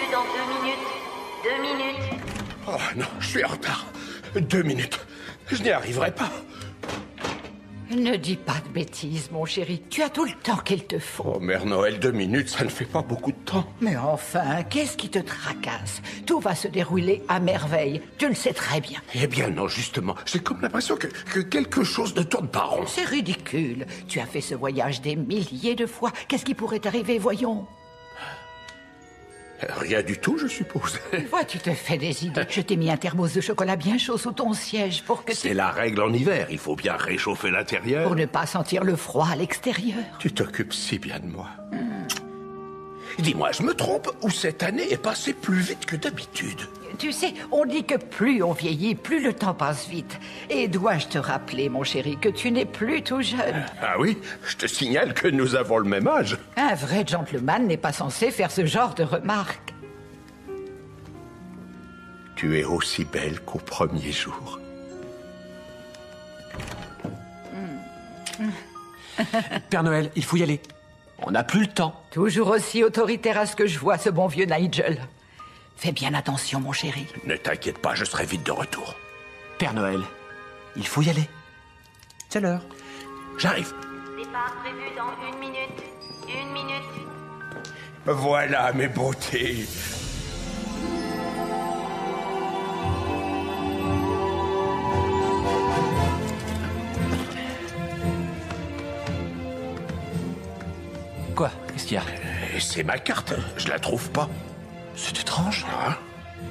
prévu dans 2 minutes. 2 minutes. Oh non, je suis en retard. 2 minutes. Je n'y arriverai pas. Ne dis pas de bêtises, mon chéri. Tu as tout le temps qu'il te faut. Oh, Mère Noël, 2 minutes, ça ne fait pas beaucoup de temps. Mais enfin, qu'est-ce qui te tracasse? Tout va se dérouler à merveille. Tu le sais très bien. Eh bien non, justement. J'ai comme l'impression que quelque chose ne tourne pas rond. C'est ridicule. Tu as fait ce voyage des milliers de fois. Qu'est-ce qui pourrait t'arriver, voyons? Rien du tout, je suppose. Vois, tu te fais des idées. Je t'ai mis un thermos de chocolat bien chaud sous ton siège pour que C'est la règle en hiver. Il faut bien réchauffer l'intérieur. Pour ne pas sentir le froid à l'extérieur. Tu t'occupes si bien de moi. Dis-moi, je me trompe ou cette année est passée plus vite que d'habitude? Tu sais, on dit que plus on vieillit, plus le temps passe vite. Et dois-je te rappeler, mon chéri, que tu n'es plus tout jeune? Ah oui, je te signale que nous avons le même âge. Un vrai gentleman n'est pas censé faire ce genre de remarques. Tu es aussi belle qu'au premier jour. Père Noël, il faut y aller. On n'a plus le temps. Toujours aussi autoritaire à ce que je vois, ce bon vieux Nigel. Fais bien attention, mon chéri. Ne t'inquiète pas, je serai vite de retour. Père Noël, il faut y aller. C'est l'heure. J'arrive. Départ prévu dans 1 minute. 1 minute. Voilà mes beautés. Quoi? Qu'est-ce qu'il y a? C'est ma carte, je la trouve pas. C'est étrange. Hein?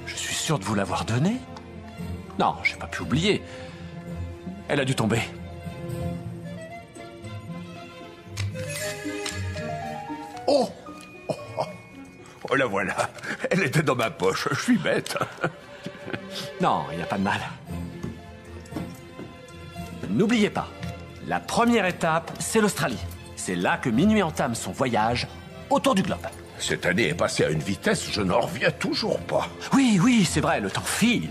Je suis sûr de vous l'avoir donnée. Non, j'ai pas pu oublier. Elle a dû tomber. Oh, oh, oh. Oh, la voilà. Elle était dans ma poche. Je suis bête. Non, il n'y a pas de mal. N'oubliez pas, la première étape, c'est l'Australie. C'est là que Minuit entame son voyage autour du globe. Cette année est passée à une vitesse, je n'en reviens toujours pas. Oui, oui, c'est vrai, le temps file.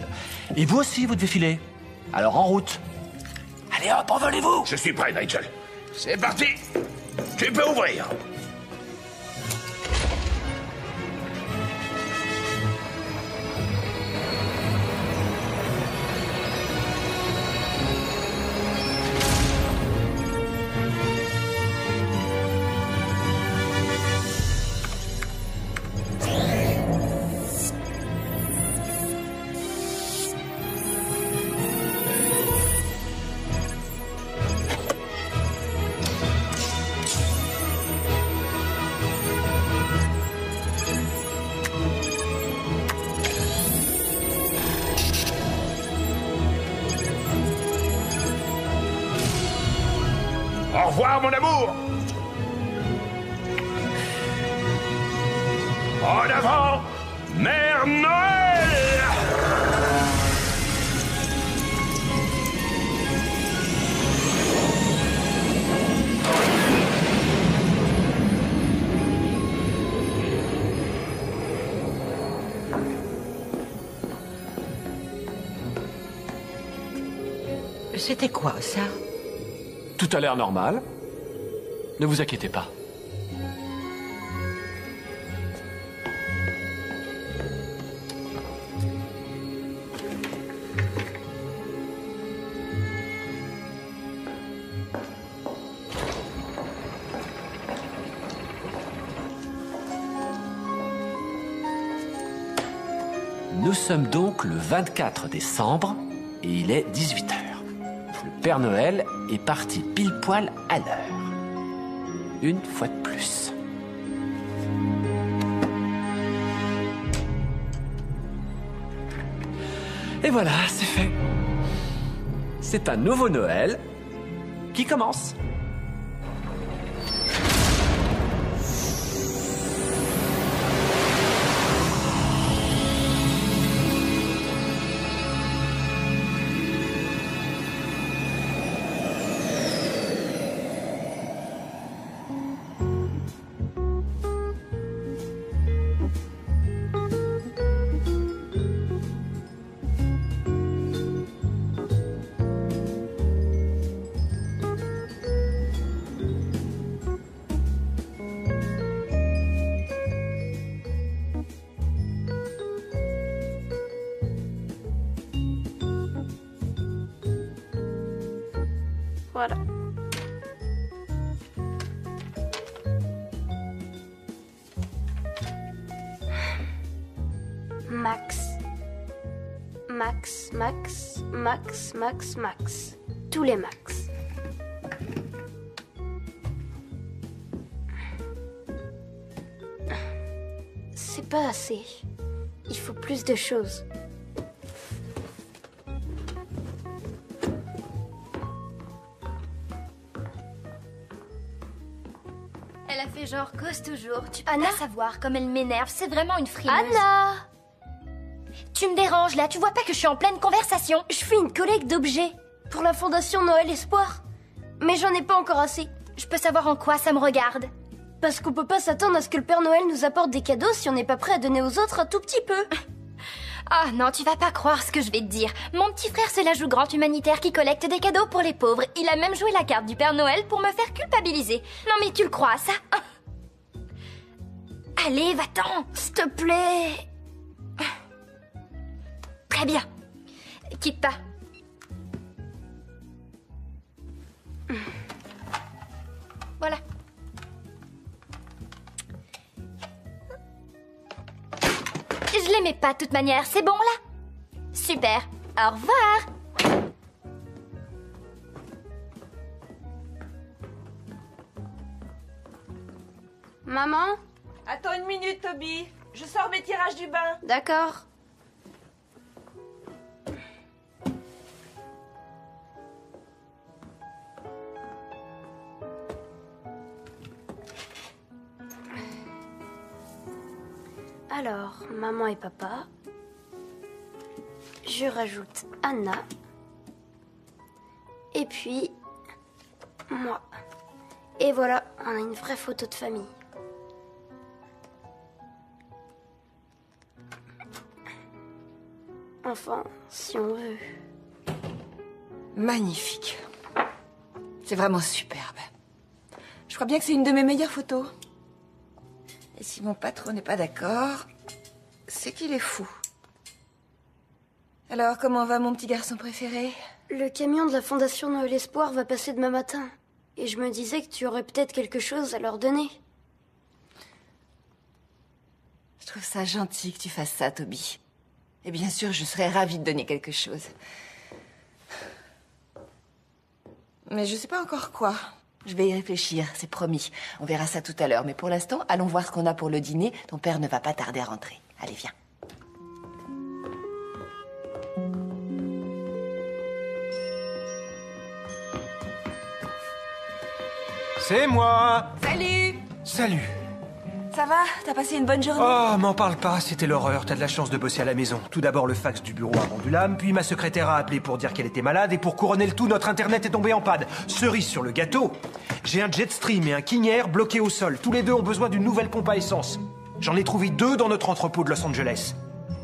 Et vous aussi, vous devez filer. Alors en route. Allez hop, envolez-vous! Je suis prêt, Nigel. C'est parti. Tu peux ouvrir. Au revoir, mon amour. En avant, Mère Noël. C'était quoi, ça? Tout a l'air normal. Ne vous inquiétez pas. Nous sommes donc le 24 décembre et il est 18h. Le Père Noël est parti pile poil à l'heure. Une fois de plus. Et voilà, c'est fait. C'est un nouveau Noël qui commence. Voilà. Max. Max, Max, Max, Max, Max. Tous les Max. C'est pas assez. Il faut plus de choses. Elle a fait genre cause toujours. Tu peux Anna pas savoir comme elle m'énerve. C'est vraiment une frileuse. Anna! Tu me déranges là. Tu vois pas que je suis en pleine conversation? Je fais une collecte d'objets pour la fondation Noël Espoir. Mais j'en ai pas encore assez. Je peux savoir en quoi ça me regarde? Parce qu'on peut pas s'attendre à ce que le Père Noël nous apporte des cadeaux si on n'est pas prêt à donner aux autres un tout petit peu. Ah non, tu vas pas croire ce que je vais te dire. Mon petit frère se la joue grand humanitaire qui collecte des cadeaux pour les pauvres. Il a même joué la carte du Père Noël pour me faire culpabiliser. Non mais tu le crois, ça? Allez, va-t'en. S'il te plaît. Très bien. Quitte pas. Voilà. Je l'aimais pas de toute manière, c'est bon là? Super. Au revoir. Maman? Attends une minute, Toby. Je sors mes tirages du bain. D'accord. Alors, maman et papa. Je rajoute Anna. Et puis, moi. Et voilà, on a une vraie photo de famille. Enfin, si on veut. Magnifique. C'est vraiment superbe. Je crois bien que c'est une de mes meilleures photos. Et si mon patron n'est pas d'accord, c'est qu'il est fou. Alors, comment va mon petit garçon préféré? Le camion de la Fondation Noël Espoir va passer demain matin. Et je me disais que tu aurais peut-être quelque chose à leur donner. Je trouve ça gentil que tu fasses ça, Toby. Et bien sûr, je serais ravie de donner quelque chose. Mais je sais pas encore quoi. Je vais y réfléchir, c'est promis. On verra ça tout à l'heure. Mais pour l'instant, allons voir ce qu'on a pour le dîner. Ton père ne va pas tarder à rentrer. Allez, viens. C'est moi! Salut! Salut! Ça va? T'as passé une bonne journée? Oh, m'en parle pas, c'était l'horreur. T'as de la chance de bosser à la maison. Tout d'abord, le fax du bureau a rendu l'âme, puis ma secrétaire a appelé pour dire qu'elle était malade, et pour couronner le tout, notre internet est tombé en panne. Cerise sur le gâteau, j'ai un Jetstream et un King Air bloqués au sol. Tous les deux ont besoin d'une nouvelle pompe à essence. J'en ai trouvé 2 dans notre entrepôt de Los Angeles.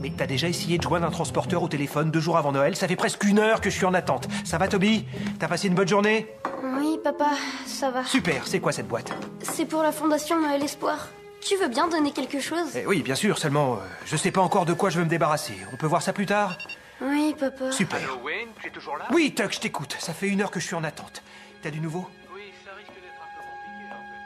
Mais t'as déjà essayé de joindre un transporteur au téléphone 2 jours avant Noël? Ça fait presque 1 heure que je suis en attente. Ça va, Toby? T'as passé une bonne journée? Oui, papa, ça va. Super, c'est quoi cette boîte? C'est pour la Fondation Noël Espoir. Tu veux bien donner quelque chose? Oui, bien sûr, seulement je sais pas encore de quoi je veux me débarrasser. On peut voir ça plus tard? Oui, papa. Super. Allô, Wayne, tu es toujours là? Oui, Tuck, je t'écoute. Ça fait 1 heure que je suis en attente. T'as du nouveau? Oui, ça risque d'être un peu compliqué, en fait.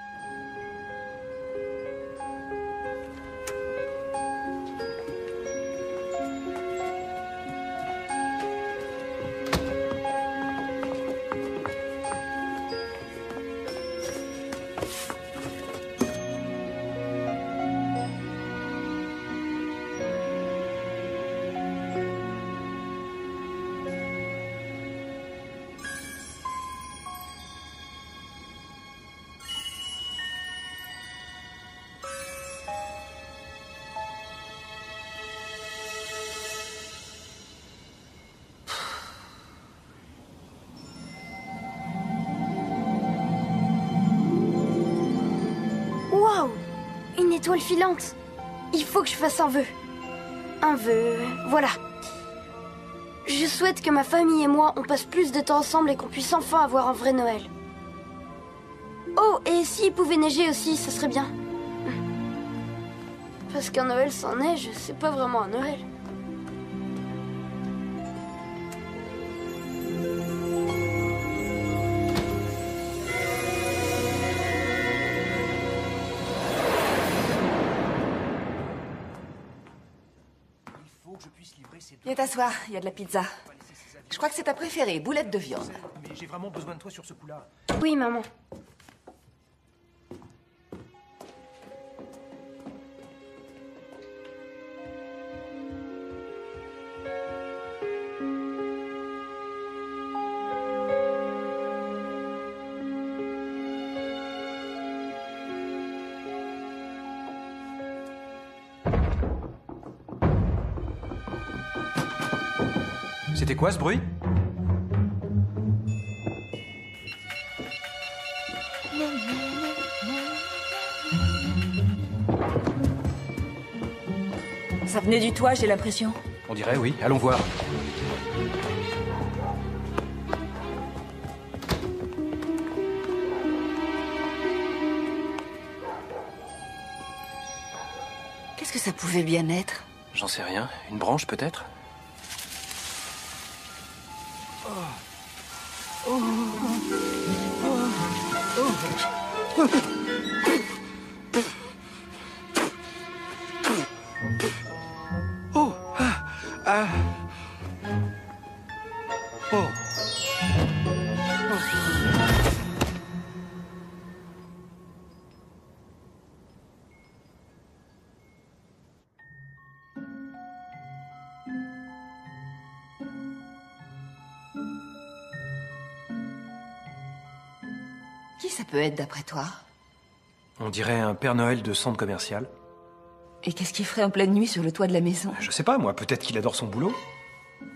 Waouh! Une étoile filante. Il faut que je fasse un vœu. Un vœu, voilà. Je souhaite que ma famille et moi, on passe plus de temps ensemble et qu'on puisse enfin avoir un vrai Noël. Oh, et s'il pouvait neiger aussi, ce serait bien. Parce qu'un Noël sans neige, c'est pas vraiment un Noël. Viens t'asseoir, il y a de la pizza. Je crois que c'est ta préférée, boulette de viande. Mais j'ai vraiment besoin de toi sur ce coup-là. Oui, maman. C'était quoi ce bruit? Ça venait du toit, j'ai l'impression. On dirait, oui. Allons voir. Qu'est-ce que ça pouvait bien être? J'en sais rien. Une branche, peut-être? Qui ça peut être, d'après toi? On dirait un Père Noël de centre commercial. Et qu'est-ce qu'il ferait en pleine nuit sur le toit de la maison? Je sais pas, moi. Peut-être qu'il adore son boulot.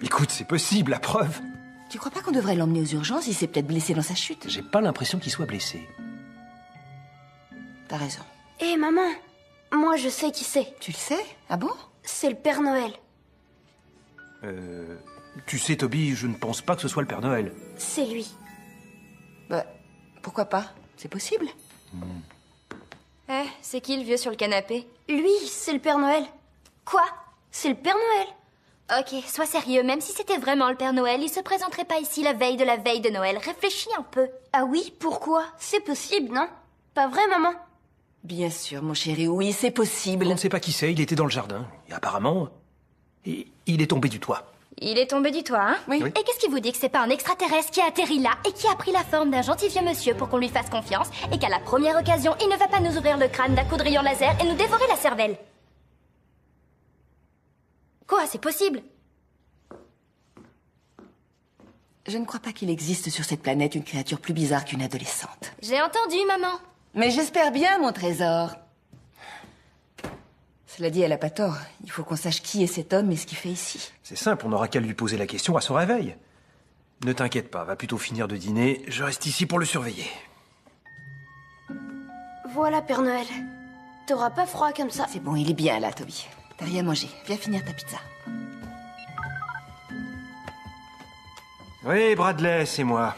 Écoute, c'est possible, la preuve. Tu crois pas qu'on devrait l'emmener aux urgences? Il s'est peut-être blessé dans sa chute. J'ai pas l'impression qu'il soit blessé. T'as raison. Hé, maman. Moi, je sais qui c'est. Tu le sais? Ah bon? C'est le Père Noël. Tu sais, Toby, je ne pense pas que ce soit le Père Noël. C'est lui. Bah, pourquoi pas? C'est possible. Eh, c'est qui le vieux sur le canapé? Lui, c'est le Père Noël. Quoi? C'est le Père Noël. Ok, sois sérieux, même si c'était vraiment le Père Noël, il se présenterait pas ici la veille de Noël. Réfléchis un peu. Ah oui, pourquoi? C'est possible, non? Pas vrai, maman? Bien sûr, mon chéri, oui, c'est possible. On ne sait pas qui c'est, il était dans le jardin. Et apparemment, il est tombé du toit. Il est tombé du toit, hein? Oui. Et qu'est-ce qui vous dit que c'est pas un extraterrestre qui a atterri là et qui a pris la forme d'un gentil vieux monsieur pour qu'on lui fasse confiance et qu'à la première occasion, il ne va pas nous ouvrir le crâne d'un coup de rayon laser et nous dévorer la cervelle? Quoi, c'est possible? Je ne crois pas qu'il existe sur cette planète une créature plus bizarre qu'une adolescente. J'ai entendu, maman. Mais j'espère bien, mon trésor. Cela dit, elle a pas tort. Il faut qu'on sache qui est cet homme et ce qu'il fait ici. C'est simple, on n'aura qu'à lui poser la question à son réveil. Ne t'inquiète pas, va plutôt finir de dîner. Je reste ici pour le surveiller. Voilà, Père Noël. T'auras pas froid comme ça. C'est bon, il est bien là, Toby. T'as rien mangé. Viens finir ta pizza. Oui, Bradley, c'est moi.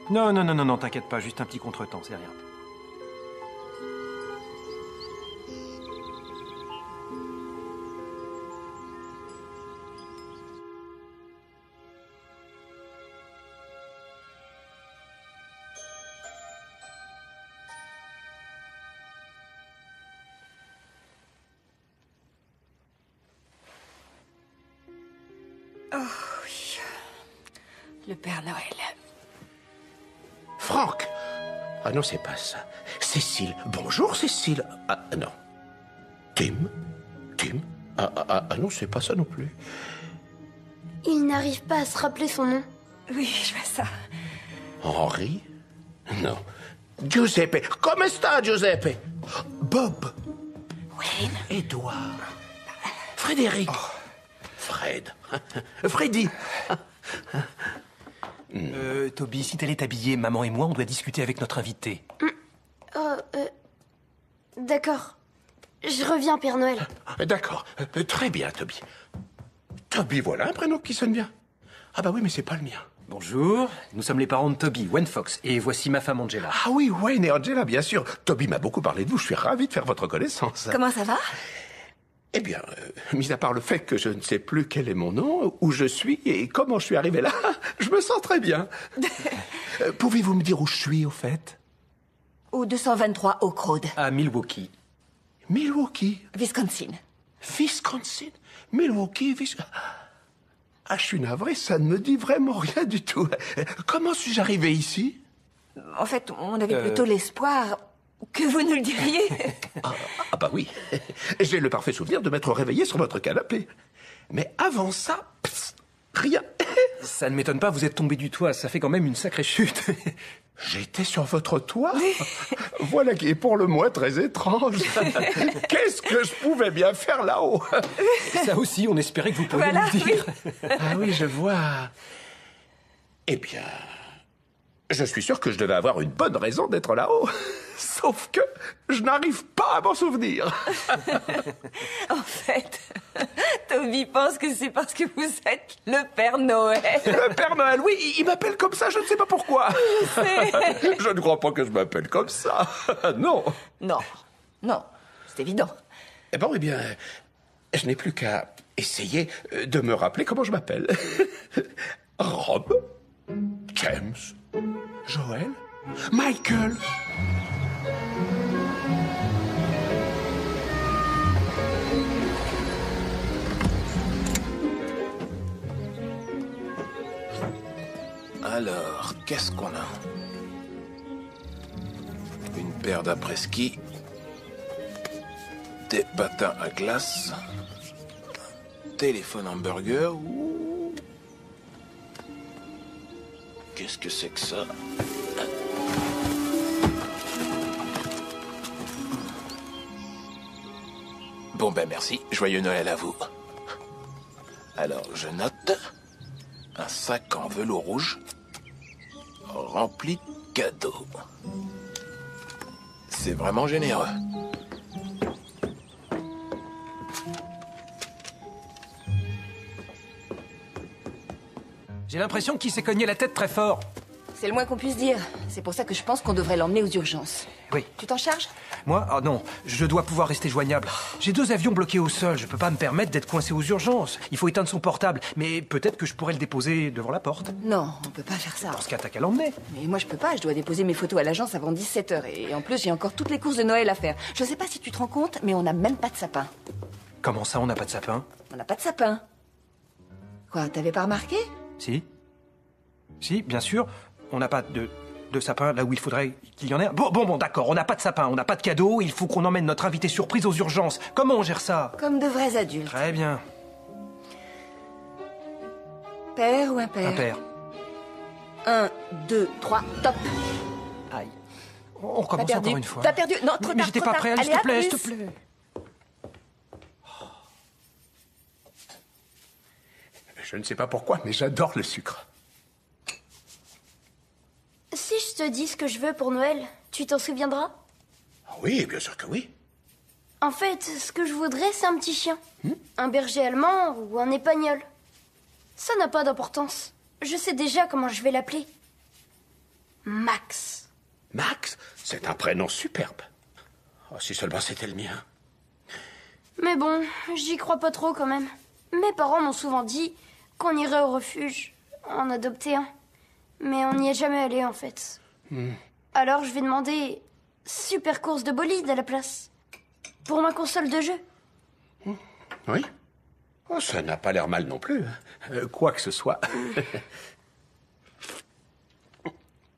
Non, t'inquiète pas, juste un petit contretemps, c'est rien. Le Père Noël. Franck! Ah non, c'est pas ça. Cécile. Bonjour, Cécile. Ah non. Tim? Ah non, c'est pas ça non plus. Il n'arrive pas à se rappeler son nom. Oui, je vois ça. Henri? Non. Giuseppe. Come sta, Giuseppe? Bob. Wayne. Édouard. Frédéric. Fred. Freddy. Toby, si t'allais t'habiller, maman et moi, on doit discuter avec notre invité. D'accord. Je reviens, Père Noël. D'accord. Très bien, Toby. Toby, voilà un prénom qui sonne bien. Ah bah oui, mais c'est pas le mien. Bonjour, nous sommes les parents de Toby, Wayne Fox, et voici ma femme Angela. Ah oui, Wayne et Angela, bien sûr. Toby m'a beaucoup parlé de vous, je suis ravi de faire votre connaissance. Comment ça va? Eh bien, mis à part le fait que je ne sais plus quel est mon nom, où je suis et comment je suis arrivé là, je me sens très bien. Pouvez-vous me dire où je suis, au fait? Au 223 Oak Road, À Milwaukee. Milwaukee. Wisconsin. Wisconsin. Milwaukee, Ah, je suis navré, ça ne me dit vraiment rien du tout. Comment suis-je arrivé ici? En fait, on avait plutôt l'espoir que vous nous le diriez. Ah bah oui, j'ai le parfait souvenir de m'être réveillé sur votre canapé. Mais avant ça, rien. Ça ne m'étonne pas, vous êtes tombé du toit, ça fait quand même une sacrée chute. J'étais sur votre toit? Voilà qui est pour le moins très étrange. Qu'est-ce que je pouvais bien faire là-haut? Ça aussi, on espérait que vous pourriez Voilà, nous le dire. Ah oui, je vois. Eh bien, je suis sûr que je devais avoir une bonne raison d'être là-haut. Sauf que je n'arrive pas à m'en souvenir. En fait, Toby pense que c'est parce que vous êtes le Père Noël. Le Père Noël, oui, il m'appelle comme ça, je ne sais pas pourquoi. Je ne crois pas que je m'appelle comme ça. Non. Non, c'est évident. Eh bon, eh bien, je n'ai plus qu'à essayer de me rappeler comment je m'appelle. Rob, James, Joël, Michael. Alors, qu'est-ce qu'on a? Une paire d'après-ski, des patins à glace, téléphone hamburger. Ouh. Qu'est-ce que c'est que ça? Bon ben merci, joyeux Noël à vous. Alors, je note un sac en velours rouge rempli de cadeaux. C'est vraiment généreux. J'ai l'impression qu'il s'est cogné la tête très fort. C'est le moins qu'on puisse dire. C'est pour ça que je pense qu'on devrait l'emmener aux urgences. Oui. Tu t'en charges? Moi? Ah non, je dois pouvoir rester joignable. J'ai 2 avions bloqués au sol, je peux pas me permettre d'être coincé aux urgences. Il faut éteindre son portable, mais peut-être que je pourrais le déposer devant la porte. Non, on peut pas faire ça. Dans ce cas, t'as qu'à l'emmener. Mais moi, je peux pas. Je dois déposer mes photos à l'agence avant 17h. Et en plus, j'ai encore toutes les courses de Noël à faire. Je sais pas si tu te rends compte, mais on n'a même pas de sapin. Comment ça, on n'a pas de sapin? On n'a pas de sapin. Quoi, t'avais pas remarqué? Si. Si, bien sûr. On n'a pas de sapin là où il faudrait qu'il y en ait. Bon, d'accord, on n'a pas de sapin, on n'a pas de cadeau, il faut qu'on emmène notre invité surprise aux urgences. Comment on gère ça? Comme de vrais adultes. Très bien. Père ou impair? Impair. 1, 2, 3, top. Aïe. On recommence encore une fois. T'as perdu. Non, trop Mais tard, j'étais trop pas tard. prêt, allez, Allez, s'il à te plaît, plus. s'il te plaît. Je ne sais pas pourquoi, mais j'adore le sucre. Si je te dis ce que je veux pour Noël, tu t'en souviendras? Oui, bien sûr que oui. En fait, ce que je voudrais, c'est un petit chien. Un berger allemand ou un épagnol. Ça n'a pas d'importance. Je sais déjà comment je vais l'appeler. Max. Max, c'est un prénom superbe. Oh, si seulement c'était le mien. Mais bon, j'y crois pas trop quand même. Mes parents m'ont souvent dit qu'on irait au refuge en adopter un. Mais on n'y est jamais allé en fait. Alors je vais demander super course de bolide à la place. Pour ma console de jeu. Oui. Oh, ça n'a pas l'air mal non plus. Quoi que ce soit.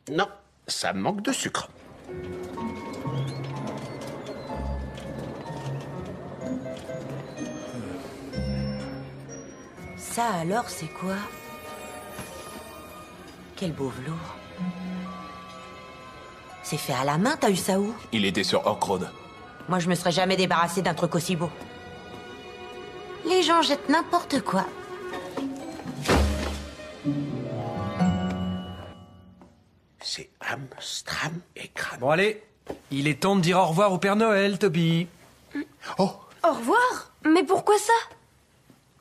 Non, ça manque de sucre. Ça alors, c'est quoi? Quel beau velours. C'est fait à la main, t'as eu ça où? Il était sur Ork Road. Moi, je me serais jamais débarrassé d'un truc aussi beau. Les gens jettent n'importe quoi. C'est Ham, Stram et Kram. Bon, allez. Il est temps de dire au revoir au Père Noël, Toby. Oh, Au revoir? Mais pourquoi ça?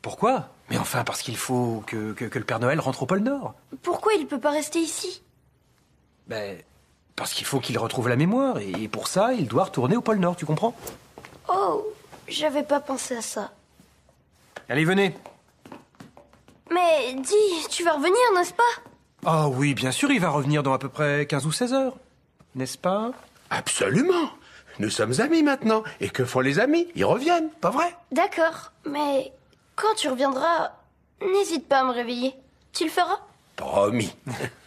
Pourquoi? Mais enfin, parce qu'il faut que le Père Noël rentre au pôle Nord. Pourquoi il peut pas rester ici? Ben, parce qu'il faut qu'il retrouve la mémoire, et pour ça, il doit retourner au pôle Nord, tu comprends? Oh, j'avais pas pensé à ça. Allez, venez. Mais dis, tu vas revenir, n'est-ce pas? Ah oui, bien sûr, il va revenir dans à peu près 15 ou 16 heures. N'est-ce pas? absolument. Nous sommes amis maintenant. Et que font les amis? Ils reviennent, pas vrai? D'accord, mais quand tu reviendras, N'hésite pas à me réveiller. Tu le feras? Promis.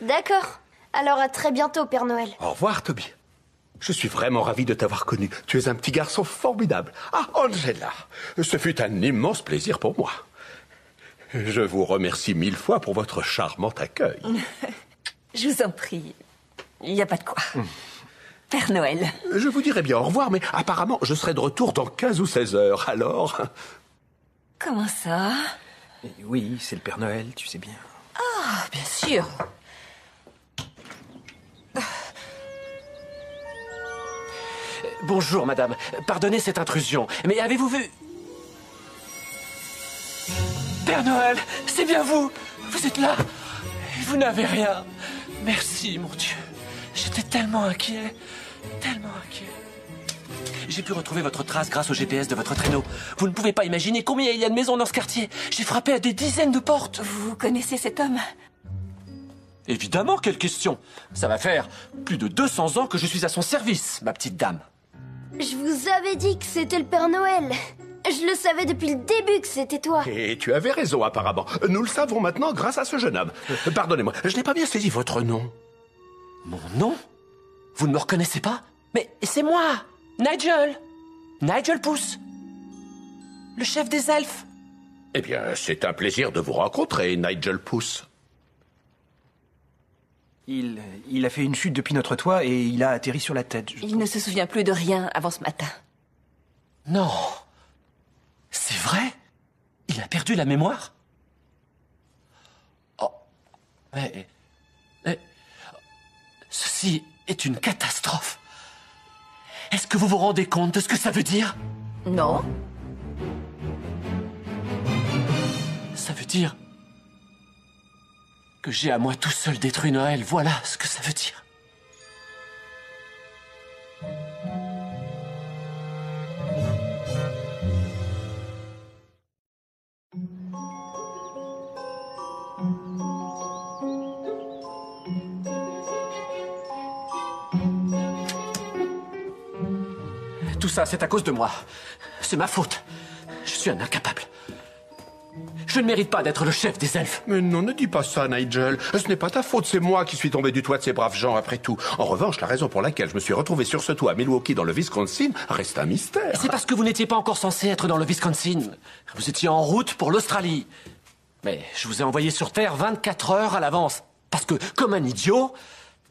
D'accord. Alors à très bientôt, Père Noël. Au revoir, Toby. Je suis vraiment ravi de t'avoir connu. Tu es un petit garçon formidable. Ah, Angela, ce fut un immense plaisir pour moi. Je vous remercie 1000 fois pour votre charmant accueil. Je vous en prie. Il n'y a pas de quoi. Père Noël. Je vous dirai bien au revoir, mais apparemment, je serai de retour dans 15 ou 16 heures, alors... Comment ça? Oui, c'est le Père Noël, tu sais bien. Ah, bien sûr. Bonjour, madame. Pardonnez cette intrusion, mais avez-vous vu... Père Noël, c'est bien vous. Vous êtes là. Et vous n'avez rien. Merci, mon Dieu. J'étais tellement inquiet. Tellement inquiet. J'ai pu retrouver votre trace grâce au GPS de votre traîneau. Vous ne pouvez pas imaginer combien il y a de maisons dans ce quartier. J'ai frappé à des dizaines de portes. Vous connaissez cet homme? Évidemment, quelle question. Ça va faire plus de 200 ans que je suis à son service, ma petite dame. Je vous avais dit que c'était le Père Noël. Je le savais depuis le début que c'était toi. Et tu avais raison, apparemment. Nous le savons maintenant grâce à ce jeune homme. Pardonnez-moi, je n'ai pas bien saisi votre nom. Mon nom? Vous ne me reconnaissez pas? Mais c'est moi, Nigel. Nigel Pouce. Le chef des elfes. Eh bien, c'est un plaisir de vous rencontrer, Nigel Pouce. Il a fait une chute depuis notre toit et il a atterri sur la tête. Il ne se souvient plus de rien avant ce matin. Non. C'est vrai? Il a perdu la mémoire? Oh. Mais... Ceci est une catastrophe. Est-ce que vous vous rendez compte de ce que ça veut dire? Non. Ça veut dire que j'ai à moi tout seul détruit Noël. Voilà ce que ça veut dire. Tout ça, c'est à cause de moi. C'est ma faute. Je suis un incapable. Je ne mérite pas d'être le chef des elfes. Mais non, ne dis pas ça, Nigel. Ce n'est pas ta faute, c'est moi qui suis tombé du toit de ces braves gens après tout. En revanche, la raison pour laquelle je me suis retrouvé sur ce toit à Milwaukee dans le Wisconsin reste un mystère. C'est parce que vous n'étiez pas encore censé être dans le Wisconsin. Vous étiez en route pour l'Australie. Mais je vous ai envoyé sur Terre 24 heures à l'avance. Parce que, comme un idiot,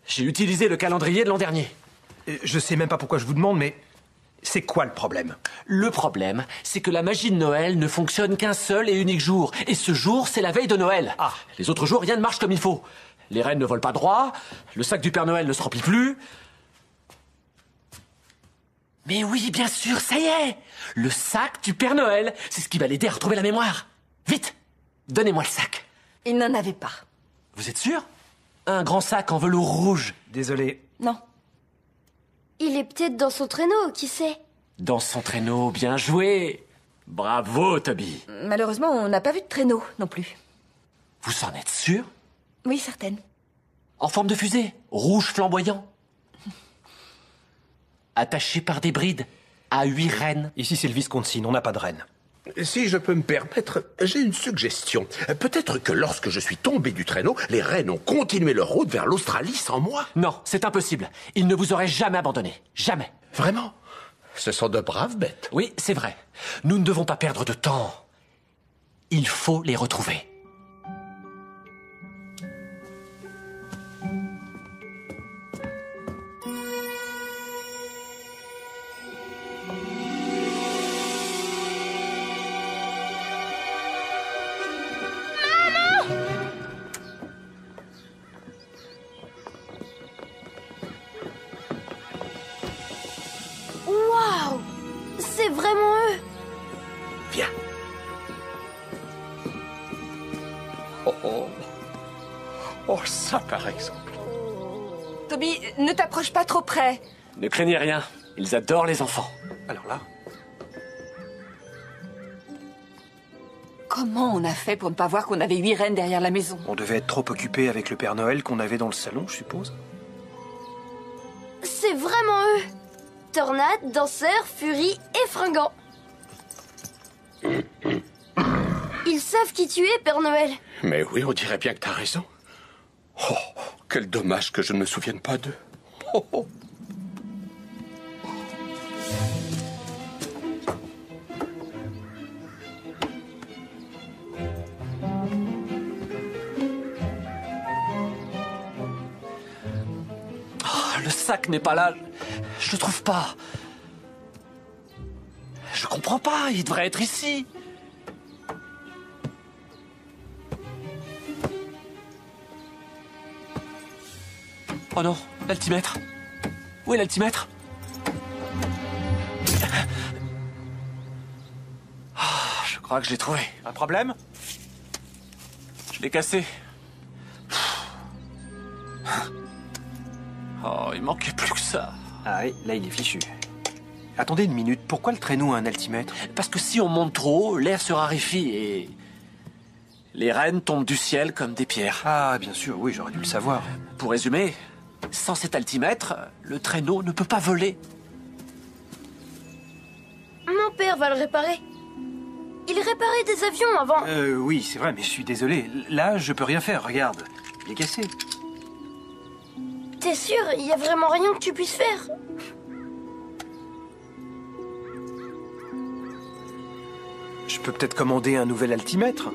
j'ai utilisé le calendrier de l'an dernier. Je sais même pas pourquoi je vous demande, mais c'est quoi le problème? Le problème, c'est que la magie de Noël ne fonctionne qu'un seul et unique jour. Et ce jour, c'est la veille de Noël. Ah. Les autres jours, rien ne marche comme il faut. Les rennes ne volent pas droit, le sac du Père Noël ne se remplit plus. Mais oui, bien sûr, ça y est! Le sac du Père Noël, c'est ce qui va l'aider à retrouver la mémoire. Vite! Donnez-moi le sac. Il n'en avait pas. Vous êtes sûr? Un grand sac en velours rouge. Désolé. Non. Il est peut-être dans son traîneau, qui sait? Dans son traîneau, bien joué. Bravo, Toby. Malheureusement, on n'a pas vu de traîneau non plus. Vous en êtes sûr? Oui, certaine. En forme de fusée, rouge flamboyant. Attaché par des brides à 8 rennes. Ici, c'est le Wisconsin, on n'a pas de reine. Si je peux me permettre, j'ai une suggestion. Peut-être que lorsque je suis tombé du traîneau, les rennes ont continué leur route vers l'Australie sans moi. Non, c'est impossible. Ils ne vous auraient jamais abandonné. Jamais. Vraiment? Ce sont de braves bêtes. Oui, c'est vrai. Nous ne devons pas perdre de temps. Il faut les retrouver. Waouh! C'est vraiment eux! Viens. Oh, oh. Oh, ça par exemple. Toby, ne t'approche pas trop près. Ne craignez rien. Ils adorent les enfants. Alors là, Comment on a fait pour ne pas voir qu'on avait 8 rennes derrière la maison? on devait être trop occupé avec le Père Noël qu'on avait dans le salon, je suppose. C'est vraiment eux! Tornade, danseur, furie et fringant. Ils Ils savent qui tu es, Père Noël. Mais oui, on dirait bien que t'as raison. Oh, quel dommage que je ne me souvienne pas d'eux. Oh, oh. Le sac n'est pas là. Je le trouve pas. Je comprends pas, il devrait être ici. Oh non, l'altimètre. Où est l'altimètre? Je crois que je l'ai trouvé. Un problème? Je l'ai cassé. Oh, il manquait plus que ça. Ah oui, là il est fichu. Attendez une minute, pourquoi le traîneau a un altimètre? Parce que si on monte trop haut, l'air se raréfie et... les rennes tombent du ciel comme des pierres. Ah, bien sûr, oui, j'aurais dû le savoir. Pour résumer, sans cet altimètre, le traîneau ne peut pas voler. Mon père va le réparer. Il réparait des avions avant. Oui, c'est vrai, mais je suis désolé. Là, je peux rien faire, regarde. Il est cassé. T'es sûr, il y a vraiment rien que tu puisses faire? Je peux peut-être commander un nouvel altimètre.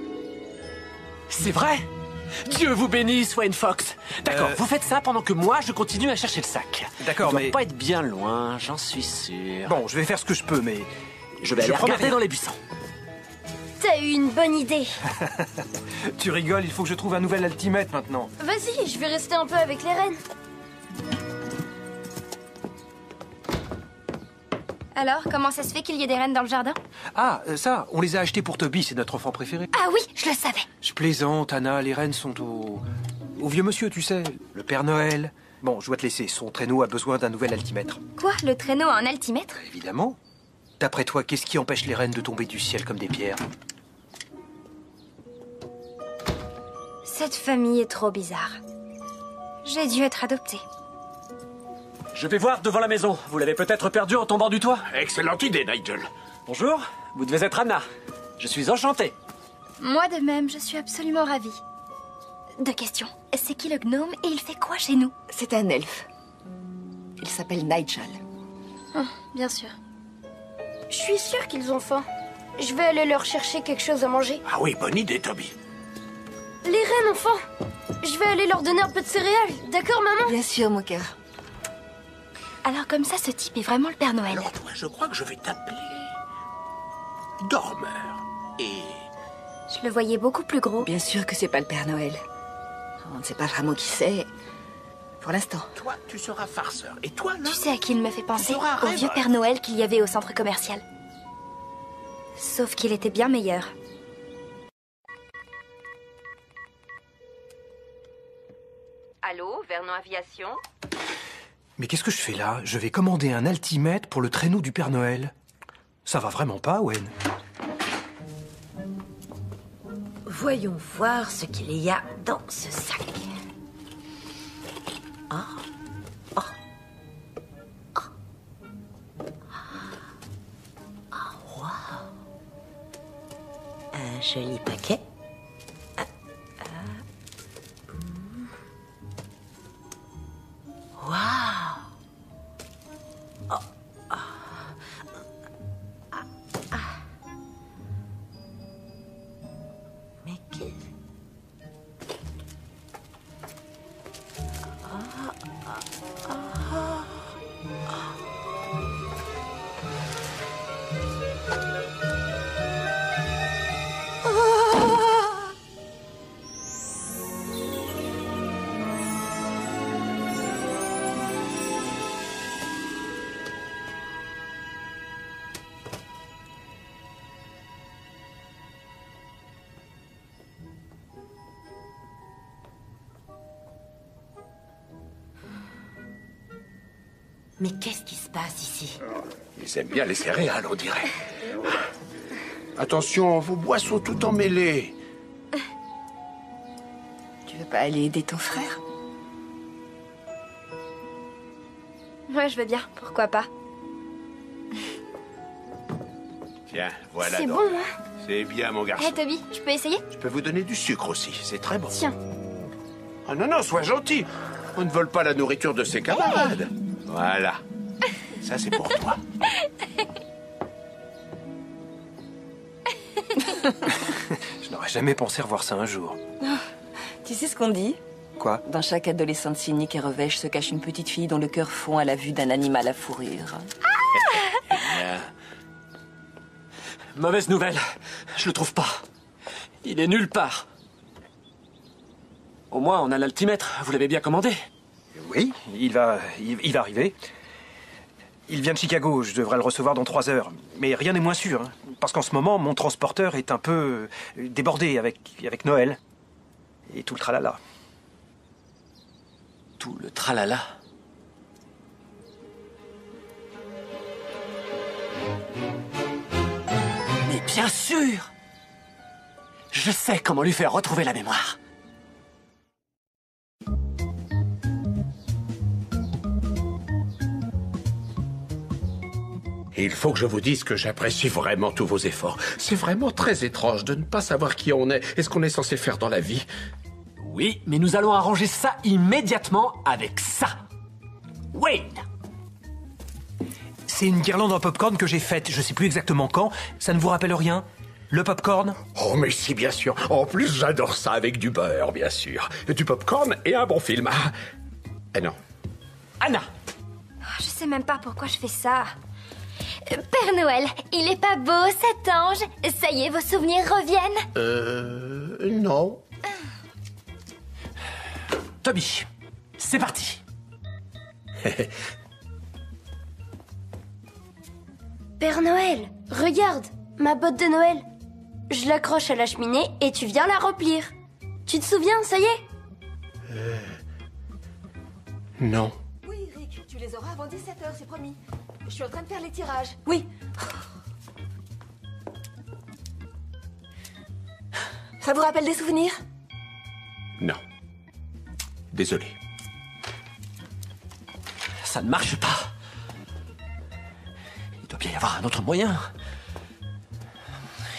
C'est vrai? Dieu vous bénisse, Wayne Fox. D'accord, vous faites ça pendant que moi, je continue à chercher le sac. D'accord, Il mais... doit pas être bien loin, j'en suis sûr. Bon, je vais faire ce que je peux, mais... Je vais aller promets regarder rien. dans les buissons. T'as eu une bonne idée. Tu rigoles, il faut que je trouve un nouvel altimètre maintenant. Vas-y, je vais rester un peu avec les rennes. Alors, comment ça se fait qu'il y ait des rennes dans le jardin? Ah, ça, on les a achetés pour Toby, c'est notre enfant préféré. Ah oui, je le savais. Je plaisante, Anna, les rennes sont au vieux monsieur, tu sais, le Père Noël. Bon, je dois te laisser, son traîneau a besoin d'un nouvel altimètre. Quoi? Le traîneau a un altimètre? Évidemment. D'après toi, qu'est-ce qui empêche les rennes de tomber du ciel comme des pierres? Cette famille est trop bizarre. J'ai dû être adoptée. Je vais voir devant la maison. Vous l'avez peut-être perdu en tombant du toit. Excellente idée, Nigel. Bonjour, vous devez être Anna. Je suis enchanté. Moi de même, je suis absolument ravie. Deux questions. C'est qui le gnome et il fait quoi chez nous? C'est un elfe. Il s'appelle Nigel. Oh, bien sûr. Je suis sûre qu'ils ont faim. Je vais aller leur chercher quelque chose à manger. Ah oui, bonne idée, Toby. Les rennes ont faim. Je vais aller leur donner un peu de céréales. D'accord, maman? Bien sûr, mon cœur. Alors comme ça, ce type est vraiment le Père Noël. Alors toi, je crois que je vais t'appeler... Dormeur. Et... Je le voyais beaucoup plus gros. Bien sûr que c'est pas le Père Noël. On ne sait pas vraiment qui c'est. Pour l'instant. toi, tu seras farceur. Et toi, là... Tu sais à qui il me fait penser? Tu seras Au vieux rêveur. Père Noël qu'il y avait au centre commercial. Sauf qu'il était bien meilleur. Allô, Vernon Aviation? Mais qu'est-ce que je fais là? Je vais commander un altimètre pour le traîneau du Père Noël. Ça va vraiment pas, Wen? Voyons voir ce qu'il y a dans ce sac. Ah. Oh. Oh. Ah, waouh. Un joli paquet. Waouh. Oh. Mais qu'est-ce... Mais qu'est-ce qui se passe ici? Ils aiment bien les céréales, on dirait. Attention, vos bois sont tout emmêlés. Tu veux pas aller aider ton frère? Moi, je veux bien. Pourquoi pas? Tiens, voilà C'est donc. bon, hein? C'est bien, mon Hé, garçon. Toby, je peux essayer? Je peux vous donner du sucre aussi, c'est très bon. Tiens. Oh non, non, sois gentil. On ne vole pas la nourriture de ses camarades. Voilà. Ça, c'est pour toi. Je n'aurais jamais pensé revoir ça un jour. Tu sais ce qu'on dit? Quoi? Dans chaque adolescente cynique et revêche se cache une petite fille dont le cœur fond à la vue d'un animal à fourrure. Mauvaise nouvelle. Je le trouve pas. Il est nulle part. Au moins, on a l'altimètre. Vous l'avez bien commandé. Oui, il va arriver. Il vient de Chicago, je devrais le recevoir dans 3 heures. Mais rien n'est moins sûr, hein, parce qu'en ce moment, mon transporteur est un peu débordé avec Noël. Et tout le tralala. Tout le tralala. Mais bien sûr! Je sais comment lui faire retrouver la mémoire. Il faut que je vous dise que j'apprécie vraiment tous vos efforts. C'est vraiment très étrange de ne pas savoir qui on est et ce qu'on est censé faire dans la vie. Oui, mais nous allons arranger ça immédiatement avec ça. Wayne! C'est une guirlande en popcorn que j'ai faite, je sais plus exactement quand. Ça ne vous rappelle rien? Le popcorn? Oh, mais si, bien sûr. En plus, j'adore ça avec du beurre, bien sûr. Du popcorn et un bon film. Ah non. Anna! Je sais même pas pourquoi je fais ça. Père Noël, il est pas beau cet ange? Ça y est, vos souvenirs reviennent? Non. Toby, c'est parti. Père Noël, regarde, ma botte de Noël. Je l'accroche à la cheminée et tu viens la remplir. Tu te souviens, ça y est? Non. Oui, Rick, tu les auras avant 17h, c'est promis. Je suis en train de faire les tirages. Oui. Ça vous rappelle des souvenirs? Non. Désolé. Ça ne marche pas. Il doit bien y avoir un autre moyen.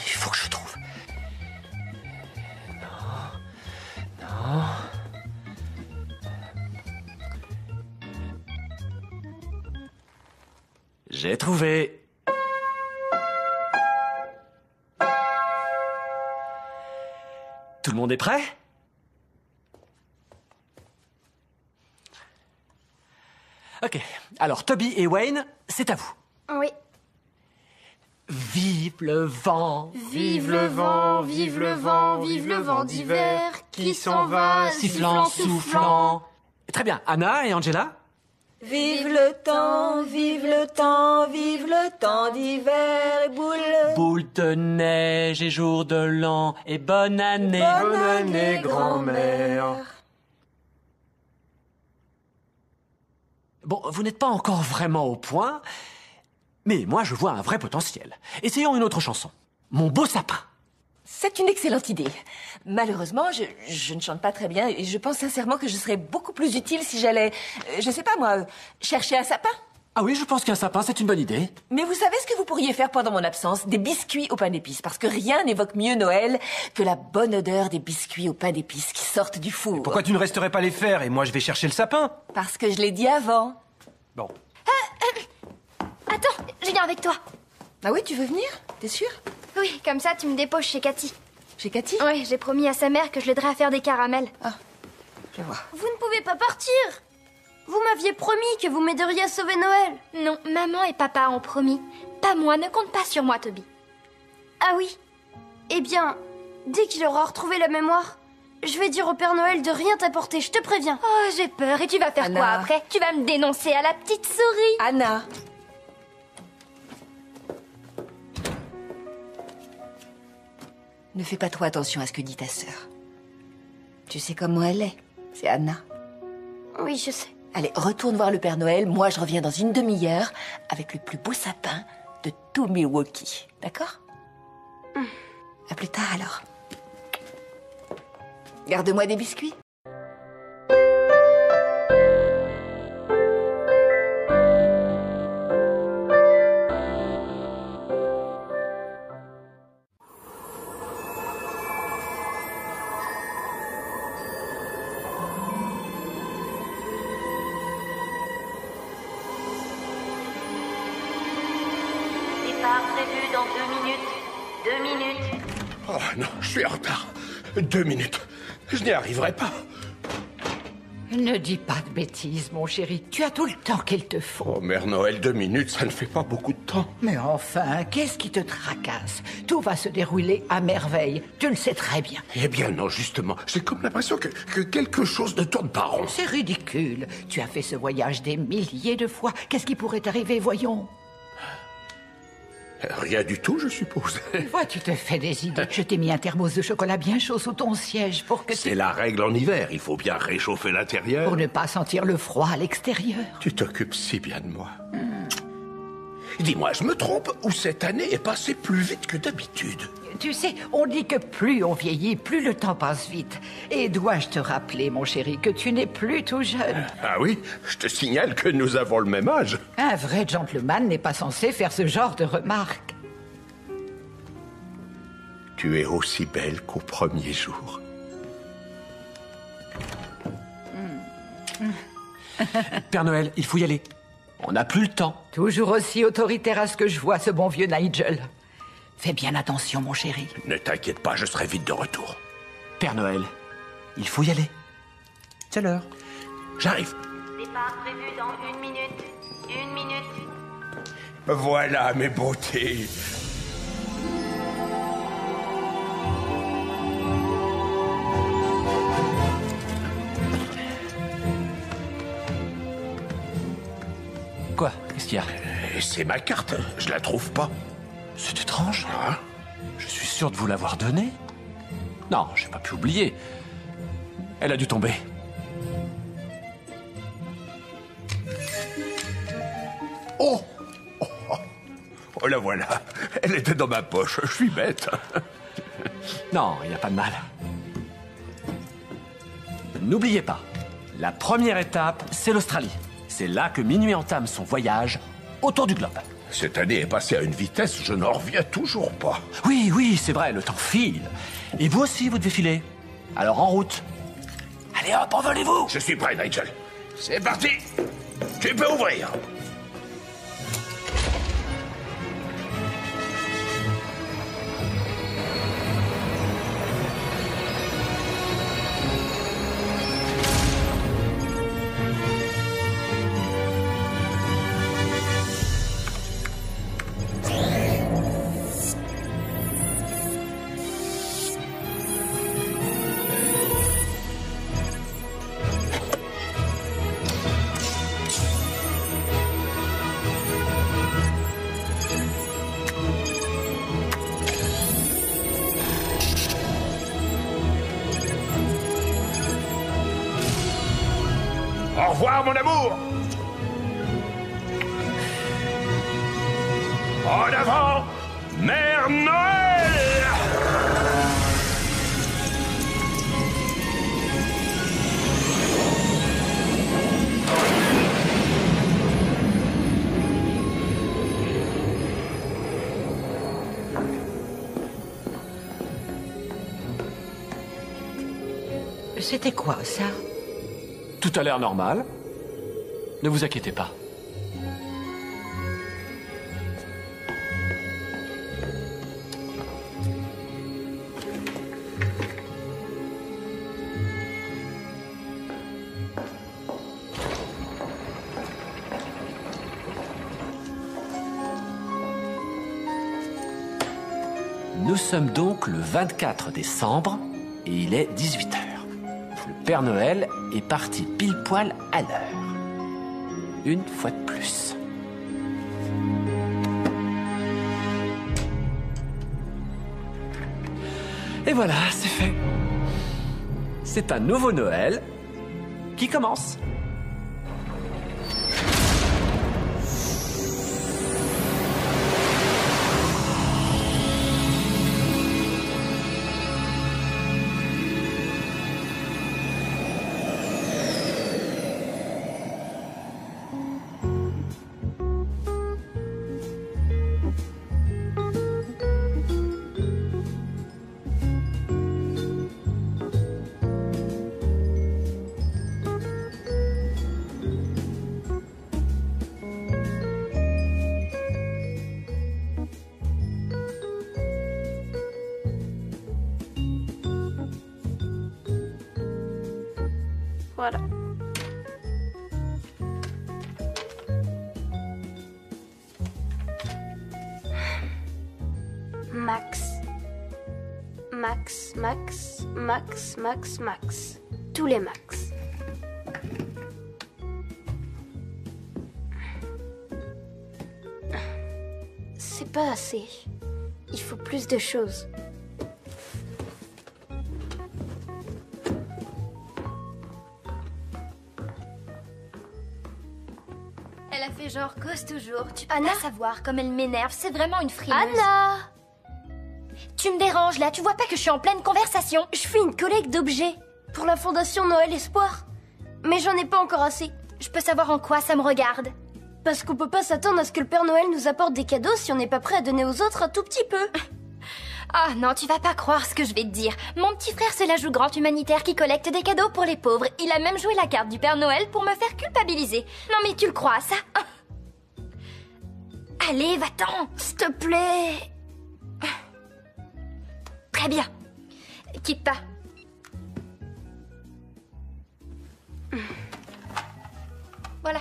Il faut que je trouve. Non. Non. J'ai trouvé. Tout le monde est prêt? Ok. Alors, Toby et Wayne, c'est à vous. Oui. Vive le vent, Vive le vent, vive le vent, vive le vent d'hiver qui s'en va, sifflant, soufflant. Très bien. Anna et Angela? Vive le temps, vive le temps, vive le temps d'hiver et boule. Boule de neige et jour de l'an et bonne année. Bonne année, grand-mère. Bon, vous n'êtes pas encore vraiment au point, mais moi je vois un vrai potentiel. Essayons une autre chanson. Mon beau sapin. C'est une excellente idée. Malheureusement, je ne chante pas très bien et je pense sincèrement que je serais beaucoup plus utile si j'allais, je sais pas moi, chercher un sapin. Ah oui, je pense qu'un sapin, c'est une bonne idée. Mais vous savez ce que vous pourriez faire pendant mon absence? Des biscuits au pain d'épices, parce que rien n'évoque mieux Noël que la bonne odeur des biscuits au pain d'épices qui sortent du four. Pourquoi tu ne resterais pas les faire et moi je vais chercher le sapin? Parce que je l'ai dit avant. Bon. Attends, je viens avec toi. Ah oui, tu veux venir? T'es sûr? Oui, comme ça tu me déposes chez Cathy. Chez Cathy? Oui, j'ai promis à sa mère que je l'aiderai à faire des caramels. Ah, je vois. Vous ne pouvez pas partir. Vous m'aviez promis que vous m'aideriez à sauver Noël. Non, maman et papa ont promis. Pas moi, ne compte pas sur moi, Toby. Ah oui. Eh bien, dès qu'il aura retrouvé la mémoire, je vais dire au Père Noël de rien t'apporter, je te préviens. Oh, j'ai peur. Et tu vas faire Anna. quoi après? Tu vas me dénoncer à la petite souris. Anna. Ne fais pas trop attention à ce que dit ta sœur. Tu sais comment elle est. C'est Anna. Oui, je sais. Allez, retourne voir le Père Noël. Moi, je reviens dans une demi-heure avec le plus beau sapin de tout Milwaukee. D'accord? À plus tard, alors. Garde-moi des biscuits. prévu dans 2 minutes. 2 minutes. Oh non, je suis en retard. 2 minutes. Je n'y arriverai pas. Ne dis pas de bêtises, mon chéri. Tu as tout le temps qu'il te faut. Oh, Mère Noël, 2 minutes, ça ne fait pas beaucoup de temps. Mais enfin, qu'est-ce qui te tracasse? Tout va se dérouler à merveille. Tu le sais très bien. Eh bien non, justement. J'ai comme l'impression que quelque chose ne tourne pas rond. C'est ridicule. Tu as fait ce voyage des milliers de fois. Qu'est-ce qui pourrait t'arriver, voyons? Rien du tout, je suppose. Vois, tu te fais des idées. Je t'ai mis un thermos de chocolat bien chaud sous ton siège pour que C'est la règle en hiver. Il faut bien réchauffer l'intérieur. Pour ne pas sentir le froid à l'extérieur. Tu t'occupes si bien de moi. Dis-moi, je me trompe ou cette année est passée plus vite que d'habitude? Tu sais, on dit que plus on vieillit, plus le temps passe vite. Et dois-je te rappeler, mon chéri, que tu n'es plus tout jeune? Ah oui, je te signale que nous avons le même âge. Un vrai gentleman n'est pas censé faire ce genre de remarques. Tu es aussi belle qu'au premier jour. Père Noël, il faut y aller. On n'a plus le temps. Toujours aussi autoritaire à ce que je vois, ce bon vieux Nigel. Fais bien attention, mon chéri. Ne t'inquiète pas, je serai vite de retour. Père Noël, il faut y aller. C'est l'heure. J'arrive. Départ prévu dans 1 minute. 1 minute. Voilà mes beautés. Quoi? Qu'est-ce qu'il y a? C'est ma carte, je la trouve pas. C'est étrange. Ah. Je suis sûr de vous l'avoir donnée. Non, j'ai pas pu oublier. Elle a dû tomber. Oh, oh, oh. Oh, la voilà. Elle était dans ma poche. Je suis bête. Non, il n'y a pas de mal. N'oubliez pas, la première étape, c'est l'Australie. C'est là que Minuit entame son voyage autour du globe. Cette année est passée à une vitesse, je n'en reviens toujours pas. Oui, oui, c'est vrai, le temps file. Et vous aussi, vous devez filer. Alors en route. Allez hop, envolez-vous! Je suis prêt, Nigel. C'est parti. Tu peux ouvrir. Au revoir, mon amour. En avant, Mère Noël. C'était quoi, ça? Tout a l'air normal. Ne vous inquiétez pas. Nous sommes donc le 24 décembre et il est 18h. Le Père Noël est parti pile poil à l'heure. Une fois de plus. Et voilà, c'est fait. C'est un nouveau Noël qui commence. Voilà. Max. Max, Max, Max, Max, Max. Tous les Max. C'est pas assez. Il faut plus de choses. Elle a fait genre cause toujours. Tu peux Anna? pas savoir comme elle m'énerve. C'est vraiment une frileuse. Anna! Tu me déranges là. Tu vois pas que je suis en pleine conversation? Je fais une collecte d'objets pour la Fondation Noël Espoir. Mais j'en ai pas encore assez. Je peux savoir en quoi ça me regarde? Parce qu'on peut pas s'attendre à ce que le Père Noël nous apporte des cadeaux si on n'est pas prêt à donner aux autres un tout petit peu. Ah non, tu vas pas croire ce que je vais te dire. Mon petit frère, c'est l'agent grand humanitaire qui collecte des cadeaux pour les pauvres. Il a même joué la carte du Père Noël pour me faire culpabiliser. Non mais tu le crois, ça? Allez, va-t'en. S'il te plaît. Très bien. Quitte pas. Voilà.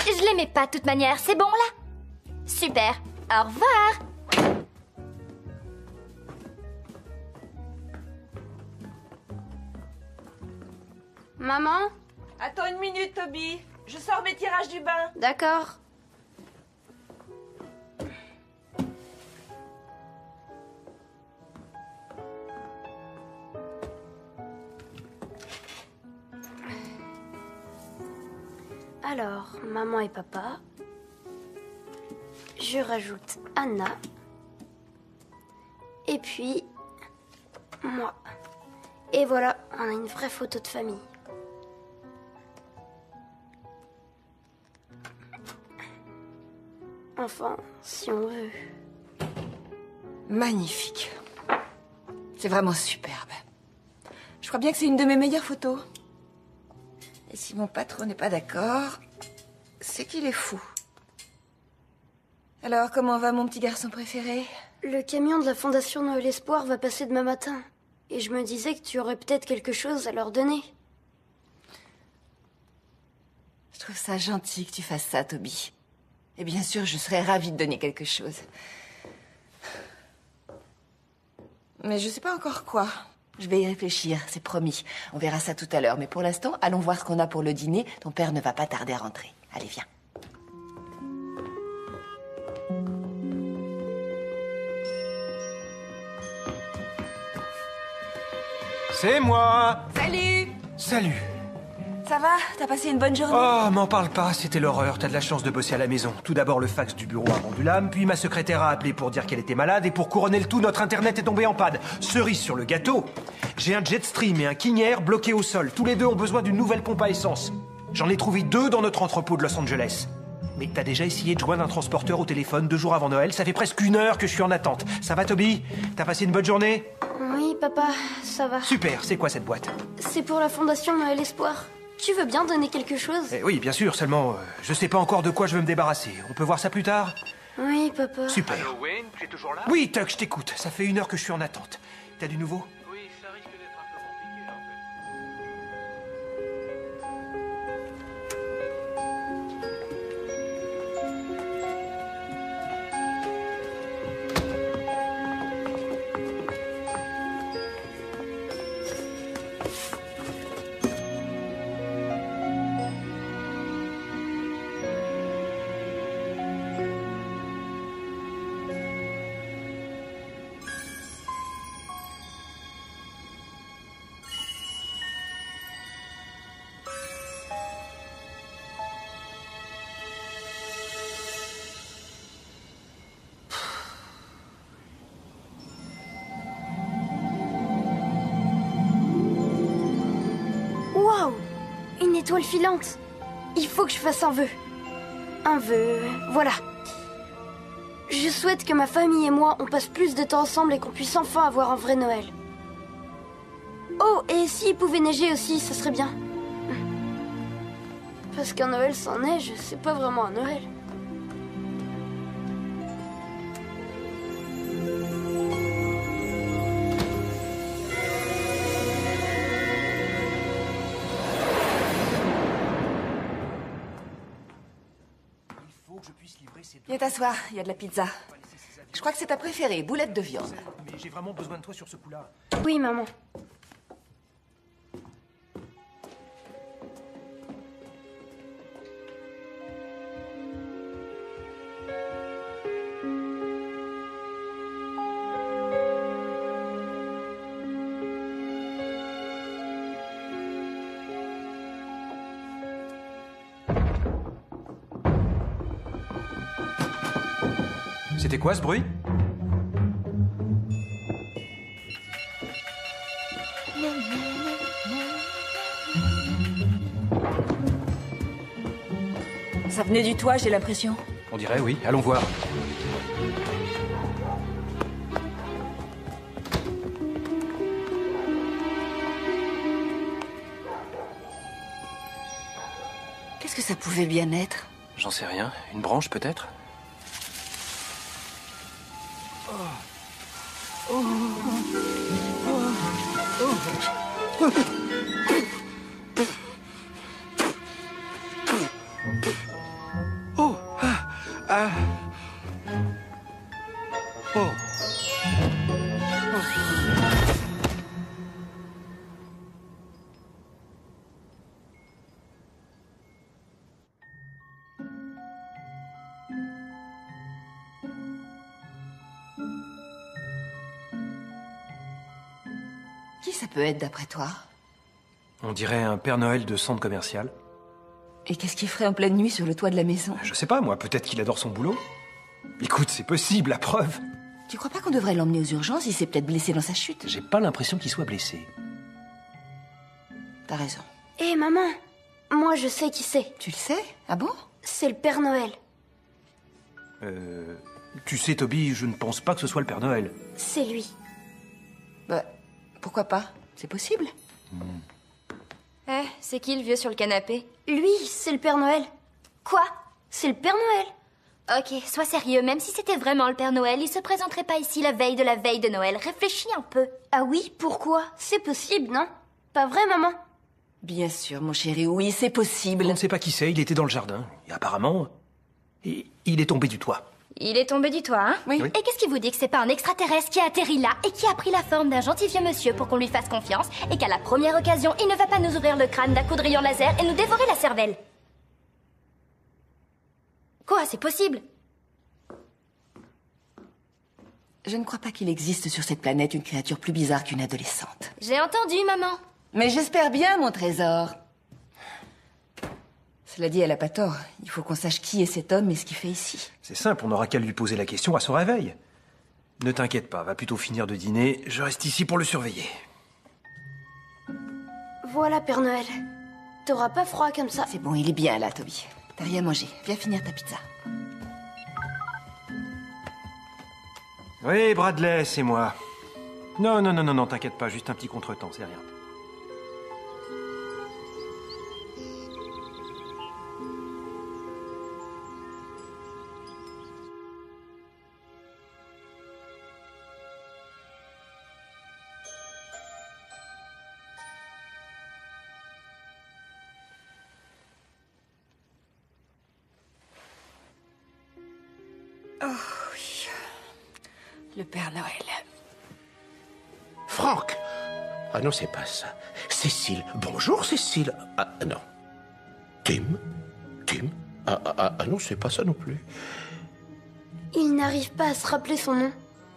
Je l'aimais pas de toute manière, c'est bon là? Super. Au revoir. Maman? Attends une minute, Toby. Je sors mes tirages du bain. D'accord. Alors, maman et papa. Je rajoute Anna. Et puis, moi. Et voilà, on a une vraie photo de famille. Enfin, si on veut. Magnifique. C'est vraiment superbe. Je crois bien que c'est une de mes meilleures photos. Et si mon patron n'est pas d'accord, c'est qu'il est fou. Alors, comment va mon petit garçon préféré? Le camion de la Fondation Noël Espoir va passer demain matin. Et je me disais que tu aurais peut-être quelque chose à leur donner. Je trouve ça gentil que tu fasses ça, Toby. Et bien sûr, je serais ravie de donner quelque chose. Mais je sais pas encore quoi. Je vais y réfléchir, c'est promis. On verra ça tout à l'heure. Mais pour l'instant, allons voir ce qu'on a pour le dîner. Ton père ne va pas tarder à rentrer. Allez, viens. C'est moi. Salut. Salut. Ça va? T'as passé une bonne journée? Oh, m'en parle pas, c'était l'horreur. T'as de la chance de bosser à la maison. Tout d'abord, le fax du bureau a rendu l'âme, puis ma secrétaire a appelé pour dire qu'elle était malade, et pour couronner le tout, notre internet est tombé en panne. Cerise sur le gâteau, j'ai un Jetstream et un King Air bloqués au sol. Tous les deux ont besoin d'une nouvelle pompe à essence. J'en ai trouvé 2 dans notre entrepôt de Los Angeles. Mais t'as déjà essayé de joindre un transporteur au téléphone 2 jours avant Noël? Ça fait presque 1 heure que je suis en attente. Ça va, Toby? T'as passé une bonne journée? Oui, papa, ça va. Super, c'est quoi cette boîte? C'est pour la Fondation Noël Espoir. Tu veux bien donner quelque chose? Oui, bien sûr, seulement je sais pas encore de quoi je veux me débarrasser. On peut voir ça plus tard? Oui, papa. Super. Allô, Wayne, tu es toujours là? Oui, Tuck, je t'écoute. Ça fait 1 heure que je suis en attente. T'as du nouveau? Oui, ça risque d'être un peu compliqué, en fait. Waouh! Une étoile filante. Il faut que je fasse un vœu. Un vœu, voilà. Je souhaite que ma famille et moi, on passe plus de temps ensemble et qu'on puisse enfin avoir un vrai Noël. Oh, et s'il pouvait neiger aussi, ça serait bien. Parce qu'un Noël sans neige, c'est pas vraiment un Noël. Viens t'asseoir, il y a de la pizza. Je crois que c'est ta préférée, boulette de viande. Mais j'ai vraiment besoin de toi sur ce coup-là. Oui, maman. C'était quoi ce bruit? Ça venait du toit, j'ai l'impression. On dirait, oui. Allons voir. Qu'est-ce que ça pouvait bien être? J'en sais rien. Une branche, peut-être? Oh. Ah. Oh. Qui ça peut être d'après toi? On dirait un Père Noël de centre commercial. Et qu'est-ce qu'il ferait en pleine nuit sur le toit de la maison? Je sais pas, moi. Peut-être qu'il adore son boulot. Écoute, c'est possible, la preuve. Tu crois pas qu'on devrait l'emmener aux urgences? Il s'est peut-être blessé dans sa chute. J'ai pas l'impression qu'il soit blessé. T'as raison. Hé, maman. Moi, je sais qui c'est. Tu le sais? Ah bon? C'est le Père Noël. Tu sais, Toby, je ne pense pas que ce soit le Père Noël. C'est lui. Bah, pourquoi pas? C'est possible. Eh, c'est qui le vieux sur le canapé? Lui, c'est le Père Noël. Quoi? C'est le Père Noël. Ok, sois sérieux, même si c'était vraiment le Père Noël, il se présenterait pas ici la veille de Noël. Réfléchis un peu. Ah oui, pourquoi? C'est possible, non? Pas vrai, maman? Bien sûr, mon chéri, oui, c'est possible. On ne sait pas qui c'est, il était dans le jardin. Et apparemment, il est tombé du toit. Il est tombé du toit, hein? Oui. Et qu'est-ce qui vous dit que c'est pas un extraterrestre qui a atterri là et qui a pris la forme d'un gentil vieux monsieur pour qu'on lui fasse confiance et qu'à la première occasion, il ne va pas nous ouvrir le crâne d'un coup de rayon laser et nous dévorer la cervelle? Quoi, c'est possible? Je ne crois pas qu'il existe sur cette planète une créature plus bizarre qu'une adolescente. J'ai entendu, maman. Mais j'espère bien, mon trésor. Cela dit, elle a pas tort. Il faut qu'on sache qui est cet homme et ce qu'il fait ici. C'est simple, on n'aura qu'à lui poser la question à son réveil. Ne t'inquiète pas, va plutôt finir de dîner. Je reste ici pour le surveiller. Voilà, Père Noël. T'auras pas froid comme ça. C'est bon, il est bien là, Toby. T'as rien mangé. Viens finir ta pizza. Oui, Bradley, c'est moi. Non, t'inquiète pas, juste un petit contretemps, c'est rien. Oh oui. Le Père Noël. Franck. Ah non, c'est pas ça. Cécile. Bonjour, Cécile. Ah non. Tim. Ah non, c'est pas ça non plus. Il n'arrive pas à se rappeler son nom.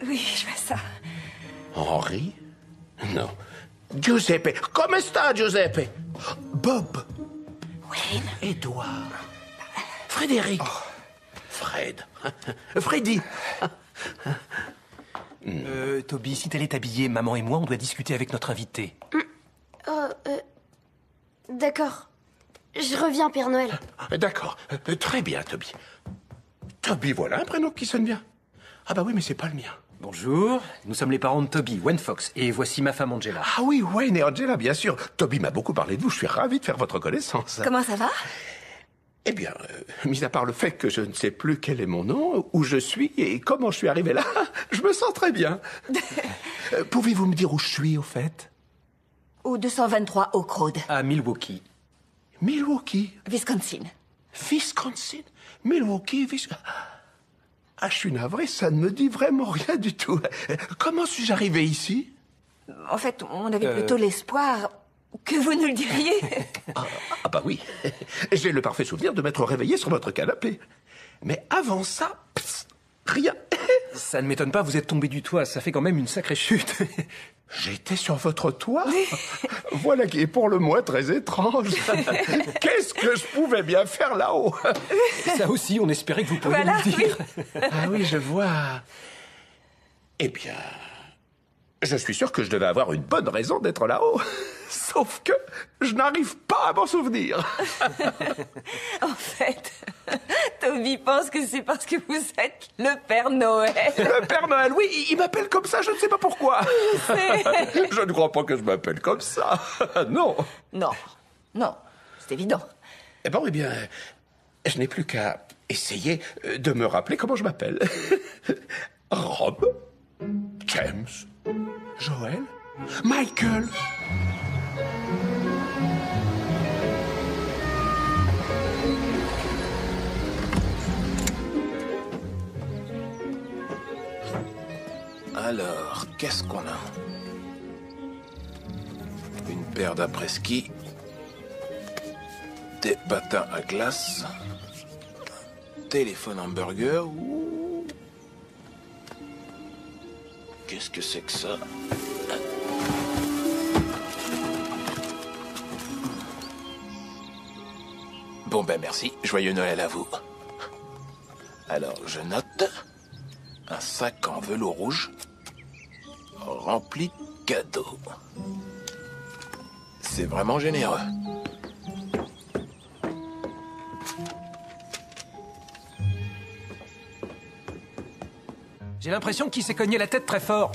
Oui, je vois ça. Henri? Non. Giuseppe. Come sta, Giuseppe? Bob. Wayne. Édouard. Frédéric. Fred. Freddy. Toby, si t'allais t'habiller, maman et moi, on doit discuter avec notre invité. D'accord. Je reviens, Père Noël. D'accord. Très bien, Toby. Toby, voilà un prénom qui sonne bien. Ah bah oui, mais c'est pas le mien. Bonjour, nous sommes les parents de Toby, Wayne Fox, et voici ma femme Angela. Ah oui, Wayne et Angela, bien sûr. Toby m'a beaucoup parlé de vous, je suis ravi de faire votre connaissance. Comment ça va? Eh bien, mis à part le fait que je ne sais plus quel est mon nom, où je suis et comment je suis arrivé là, je me sens très bien. Pouvez-vous me dire où je suis, au fait? Au 223 Oak Road, À Milwaukee. Milwaukee. Wisconsin. Wisconsin. Milwaukee, Ah, je suis navré, ça ne me dit vraiment rien du tout. Comment suis-je arrivé ici? En fait, on avait plutôt l'espoir que vous nous le diriez. Ah bah oui, j'ai le parfait souvenir de m'être réveillé sur votre canapé. Mais avant ça, rien. Ça ne m'étonne pas, vous êtes tombé du toit, ça fait quand même une sacrée chute. J'étais sur votre toit? Voilà qui est pour le moins très étrange. Qu'est-ce que je pouvais bien faire là-haut? Ça aussi, on espérait que vous pourriez Voilà, nous le dire. Ah oui, je vois. Eh bien, je suis sûr que je devais avoir une bonne raison d'être là-haut. Sauf que je n'arrive pas à m'en souvenir. En fait, Toby pense que c'est parce que vous êtes le Père Noël. Le Père Noël, oui, il m'appelle comme ça, je ne sais pas pourquoi. Je ne crois pas que je m'appelle comme ça. Non. Non, c'est évident. Eh bon, eh bien, je n'ai plus qu'à essayer de me rappeler comment je m'appelle. Rob, James, Joël, Michael. Alors, qu'est-ce qu'on a? Une paire d'après-ski, des patins à glace, téléphone hamburger. Ouh. Qu'est-ce que c'est que ça? Bon ben merci, joyeux Noël à vous. Alors, je note un sac en velours rouge rempli de cadeaux. C'est vraiment généreux. J'ai l'impression qu'il s'est cogné la tête très fort.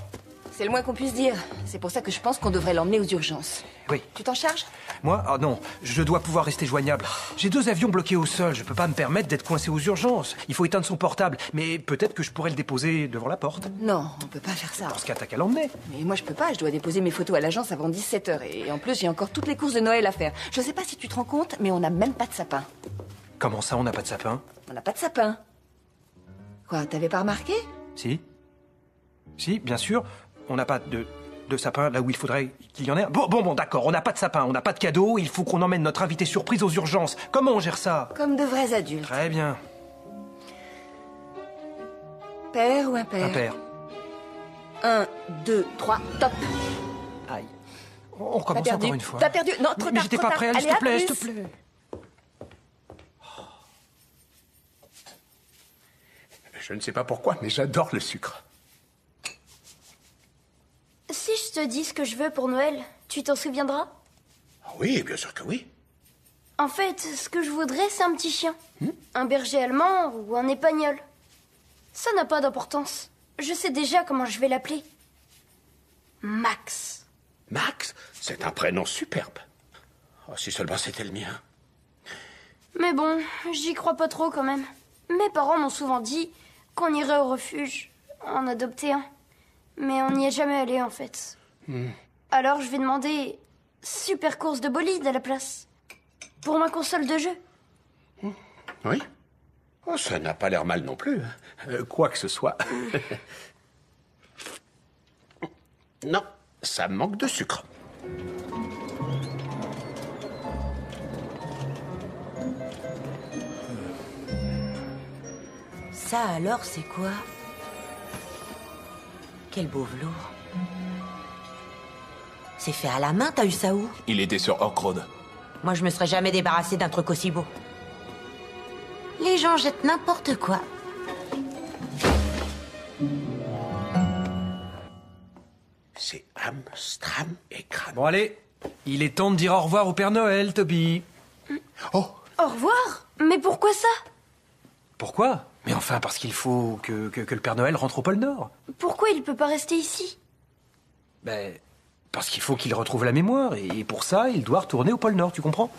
C'est le moins qu'on puisse dire. C'est pour ça que je pense qu'on devrait l'emmener aux urgences. Oui. Tu t'en charges? Moi? Ah non, je dois pouvoir rester joignable. J'ai 2 avions bloqués au sol, je peux pas me permettre d'être coincé aux urgences. Il faut éteindre son portable, mais peut-être que je pourrais le déposer devant la porte. Non, on peut pas faire ça. Dans ce cas, t'as qu'à l'emmener. Mais moi, je peux pas. Je dois déposer mes photos à l'agence avant 17h. Et en plus, j'ai encore toutes les courses de Noël à faire. Je sais pas si tu te rends compte, mais on n'a même pas de sapin. Comment ça, on n'a pas de sapin? On n'a pas de sapin. Quoi, t'avais pas remarqué? Si. Si, bien sûr. On n'a pas de sapin là où il faudrait qu'il y en ait. Bon, d'accord, on n'a pas de sapin, on n'a pas de cadeau, il faut qu'on emmène notre invité surprise aux urgences. Comment on gère ça? Comme de vrais adultes. Très bien. Père ou impair? Impair. 1, 2, 3, top. Aïe. On recommence encore une fois. T'as perdu. Non, trop tard. Mais j'étais pas prêt, allez, s'il te plaît, s'il te plaît. Je ne sais pas pourquoi, mais j'adore le sucre. Si je te dis ce que je veux pour Noël, tu t'en souviendras? Oui, bien sûr que oui. En fait, ce que je voudrais, c'est un petit chien. Un berger allemand ou un épagnol. Ça n'a pas d'importance. Je sais déjà comment je vais l'appeler. Max. Max, c'est un prénom superbe. Oh, si seulement c'était le mien. Mais bon, j'y crois pas trop quand même. Mes parents m'ont souvent dit qu'on irait au refuge en adopter un. Mais on n'y est jamais allé en fait. Alors je vais demander super course de bolide à la place. Pour ma console de jeu. Oui. Oh, ça n'a pas l'air mal non plus. Quoi que ce soit. Non, ça manque de sucre. Ça alors, c'est quoi? Quel beau velours. C'est fait à la main, t'as eu ça où? Il était sur Orc Road. Moi, je me serais jamais débarrassé d'un truc aussi beau. Les gens jettent n'importe quoi. C'est Amstram et Kram. Bon, allez, il est temps de dire au revoir au Père Noël, Toby. Oh, Au revoir? Mais pourquoi ça? Pourquoi? Mais enfin, parce qu'il faut que le Père Noël rentre au pôle Nord. Pourquoi il peut pas rester ici? Ben, parce qu'il faut qu'il retrouve la mémoire, et pour ça, il doit retourner au pôle Nord, tu comprends?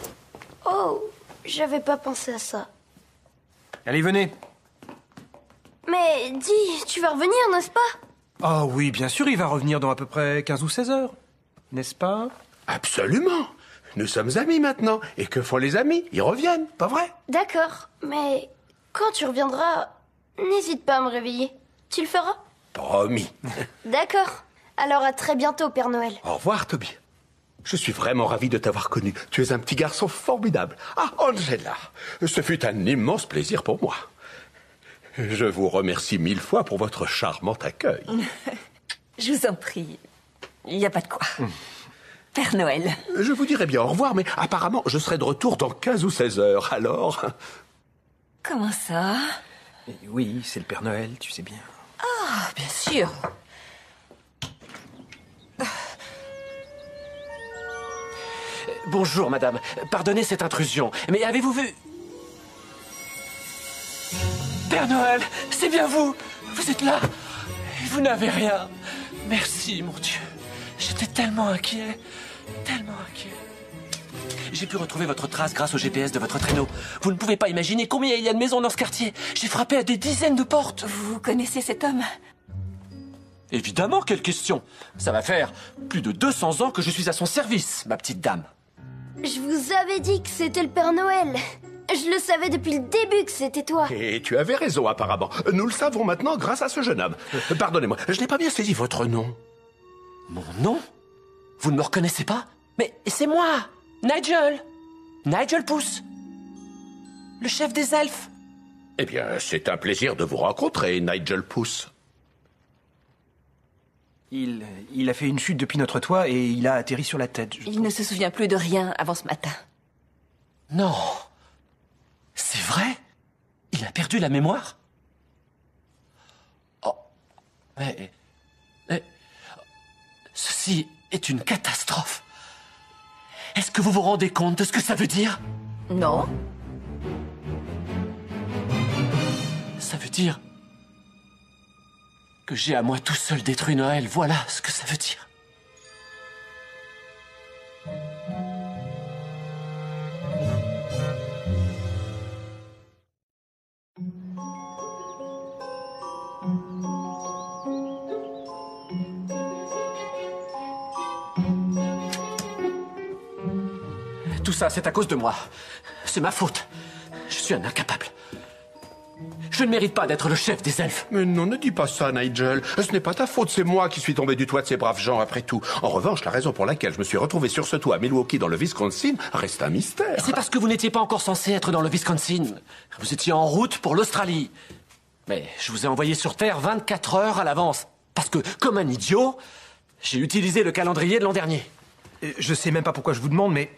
Oh, j'avais pas pensé à ça. Allez, venez. Mais dis, tu vas revenir, n'est-ce pas? Ah oui, bien sûr, il va revenir dans à peu près 15 ou 16 heures. N'est-ce pas? absolument. Nous sommes amis maintenant. Et que font les amis? Ils reviennent, pas vrai? D'accord, mais quand tu reviendras, N'hésite pas à me réveiller. Tu le feras? Promis. D'accord. Alors à très bientôt, Père Noël. Au revoir, Toby. Je suis vraiment ravi de t'avoir connu. Tu es un petit garçon formidable. Ah, Angela, ce fut un immense plaisir pour moi. Je vous remercie 1000 fois pour votre charmant accueil. Je vous en prie. Il n'y a pas de quoi. Père Noël. Je vous dirai bien au revoir, mais apparemment, je serai de retour dans 15 ou 16 heures, alors... Comment ça? Oui, c'est le Père Noël, tu sais bien. Ah, bien sûr. Bonjour, madame. Pardonnez cette intrusion, mais avez-vous vu... Père Noël, c'est bien vous. Vous êtes là. Et vous n'avez rien. Merci, mon Dieu. J'étais tellement inquiet. Tellement inquiet. J'ai pu retrouver votre trace grâce au GPS de votre traîneau. Vous ne pouvez pas imaginer combien il y a de maisons dans ce quartier. J'ai frappé à des dizaines de portes. Vous connaissez cet homme? Évidemment, quelle question. Ça va faire plus de 200 ans que je suis à son service, ma petite dame. Je vous avais dit que c'était le Père Noël. Je le savais depuis le début que c'était toi. Et tu avais raison, apparemment. Nous le savons maintenant grâce à ce jeune homme. Pardonnez-moi, je n'ai pas bien saisi votre nom. Mon nom? Vous ne me reconnaissez pas? Mais c'est moi, Nigel. Nigel Pouce. Le chef des elfes. Eh bien, c'est un plaisir de vous rencontrer, Nigel Pouce. Il a fait une chute depuis notre toit et il a atterri sur la tête. Il ne se souvient plus de rien avant ce matin. Non. C'est vrai? Il a perdu la mémoire? Oh. Mais... Ceci est une catastrophe. Est-ce que vous vous rendez compte de ce que ça veut dire? Non. Ça veut dire que j'ai à moi tout seul détruit Noël. Voilà ce que ça veut dire. Tout ça, c'est à cause de moi. C'est ma faute. Je suis un incapable. Je ne mérite pas d'être le chef des elfes. Mais non, ne dis pas ça, Nigel. Ce n'est pas ta faute, c'est moi qui suis tombé du toit de ces braves gens, après tout. En revanche, la raison pour laquelle je me suis retrouvé sur ce toit à Milwaukee, dans le Wisconsin, reste un mystère. C'est parce que vous n'étiez pas encore censé être dans le Wisconsin. Vous étiez en route pour l'Australie. Mais je vous ai envoyé sur Terre 24 heures à l'avance. Parce que, comme un idiot, j'ai utilisé le calendrier de l'an dernier. Je sais même pas pourquoi je vous demande, mais...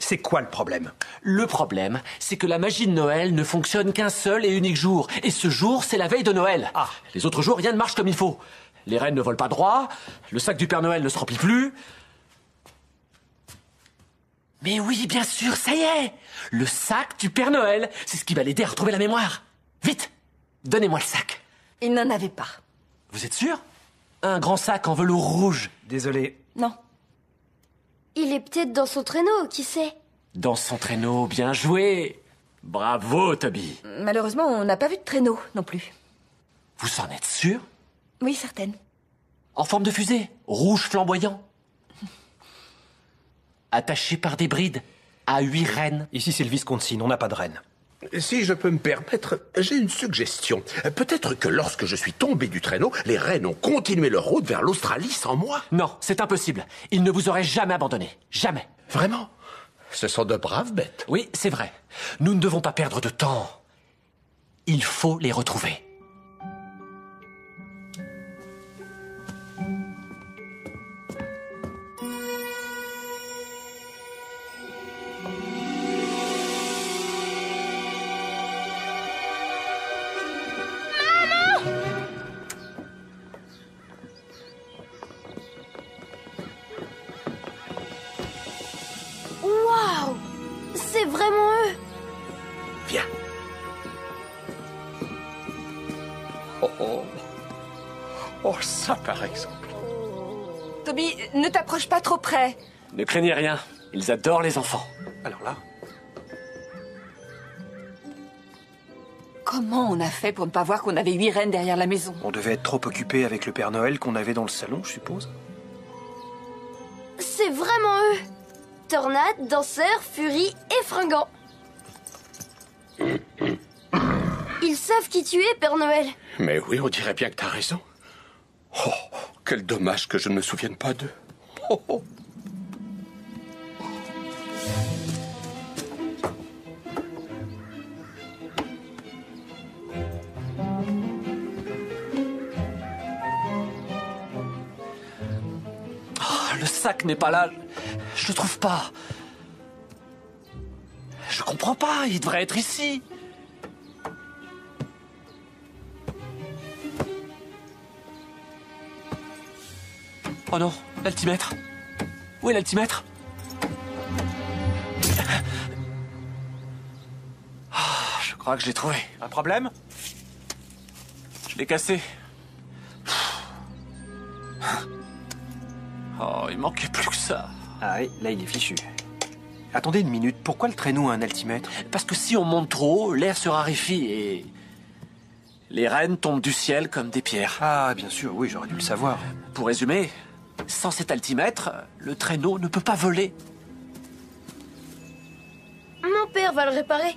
c'est quoi le problème? Le problème, c'est que la magie de Noël ne fonctionne qu'un seul et unique jour. Et ce jour, c'est la veille de Noël. Ah. Les autres jours, rien ne marche comme il faut. Les rennes ne volent pas droit, le sac du Père Noël ne se remplit plus. Mais oui, bien sûr, ça y est! Le sac du Père Noël, c'est ce qui va l'aider à retrouver la mémoire. Vite! Donnez-moi le sac. Il n'en avait pas. Vous êtes sûr? Un grand sac en velours rouge. Désolé. Non. Il est peut-être dans son traîneau, qui sait? Dans son traîneau, bien joué. Bravo, Toby. Malheureusement, on n'a pas vu de traîneau non plus. Vous en êtes sûr? Oui, certaine. En forme de fusée, rouge flamboyant. Attaché par des brides à 8 rennes. Ici, c'est le Wisconsin, on n'a pas de reine. Si je peux me permettre, j'ai une suggestion. Peut-être que lorsque je suis tombé du traîneau, les rennes ont continué leur route vers l'Australie sans moi. Non, c'est impossible. Ils ne vous auraient jamais abandonné. Jamais. Vraiment? Ce sont de braves bêtes. Oui, c'est vrai. Nous ne devons pas perdre de temps. Il faut les retrouver. Waouh! C'est vraiment eux! Viens. Oh, oh. Oh, ça par exemple. Toby, ne t'approche pas trop près. Ne craignez rien. Ils adorent les enfants. Alors là... Comment on a fait pour ne pas voir qu'on avait 8 rennes derrière la maison? on devait être trop occupé avec le Père Noël qu'on avait dans le salon, je suppose. C'est vraiment eux! Tornade, danseur, furie et fringant. Ils savent qui tu es, Père Noël. Mais oui, on dirait bien que t'as raison. Oh, quel dommage que je ne me souvienne pas d'eux. Oh, oh. Le sac n'est pas là. Je le trouve pas. Je comprends pas, il devrait être ici. Oh non, l'altimètre. Où est l'altimètre? Je crois que je l'ai trouvé. Un problème? Je l'ai cassé. Oh, il manquait plus que ça. Ah oui, là il est fichu. Attendez une minute, pourquoi le traîneau a un altimètre? Parce que si on monte trop haut, l'air se raréfie et... les rennes tombent du ciel comme des pierres. Ah, bien sûr, oui, j'aurais dû le savoir. Pour résumer, sans cet altimètre, le traîneau ne peut pas voler. Mon père va le réparer.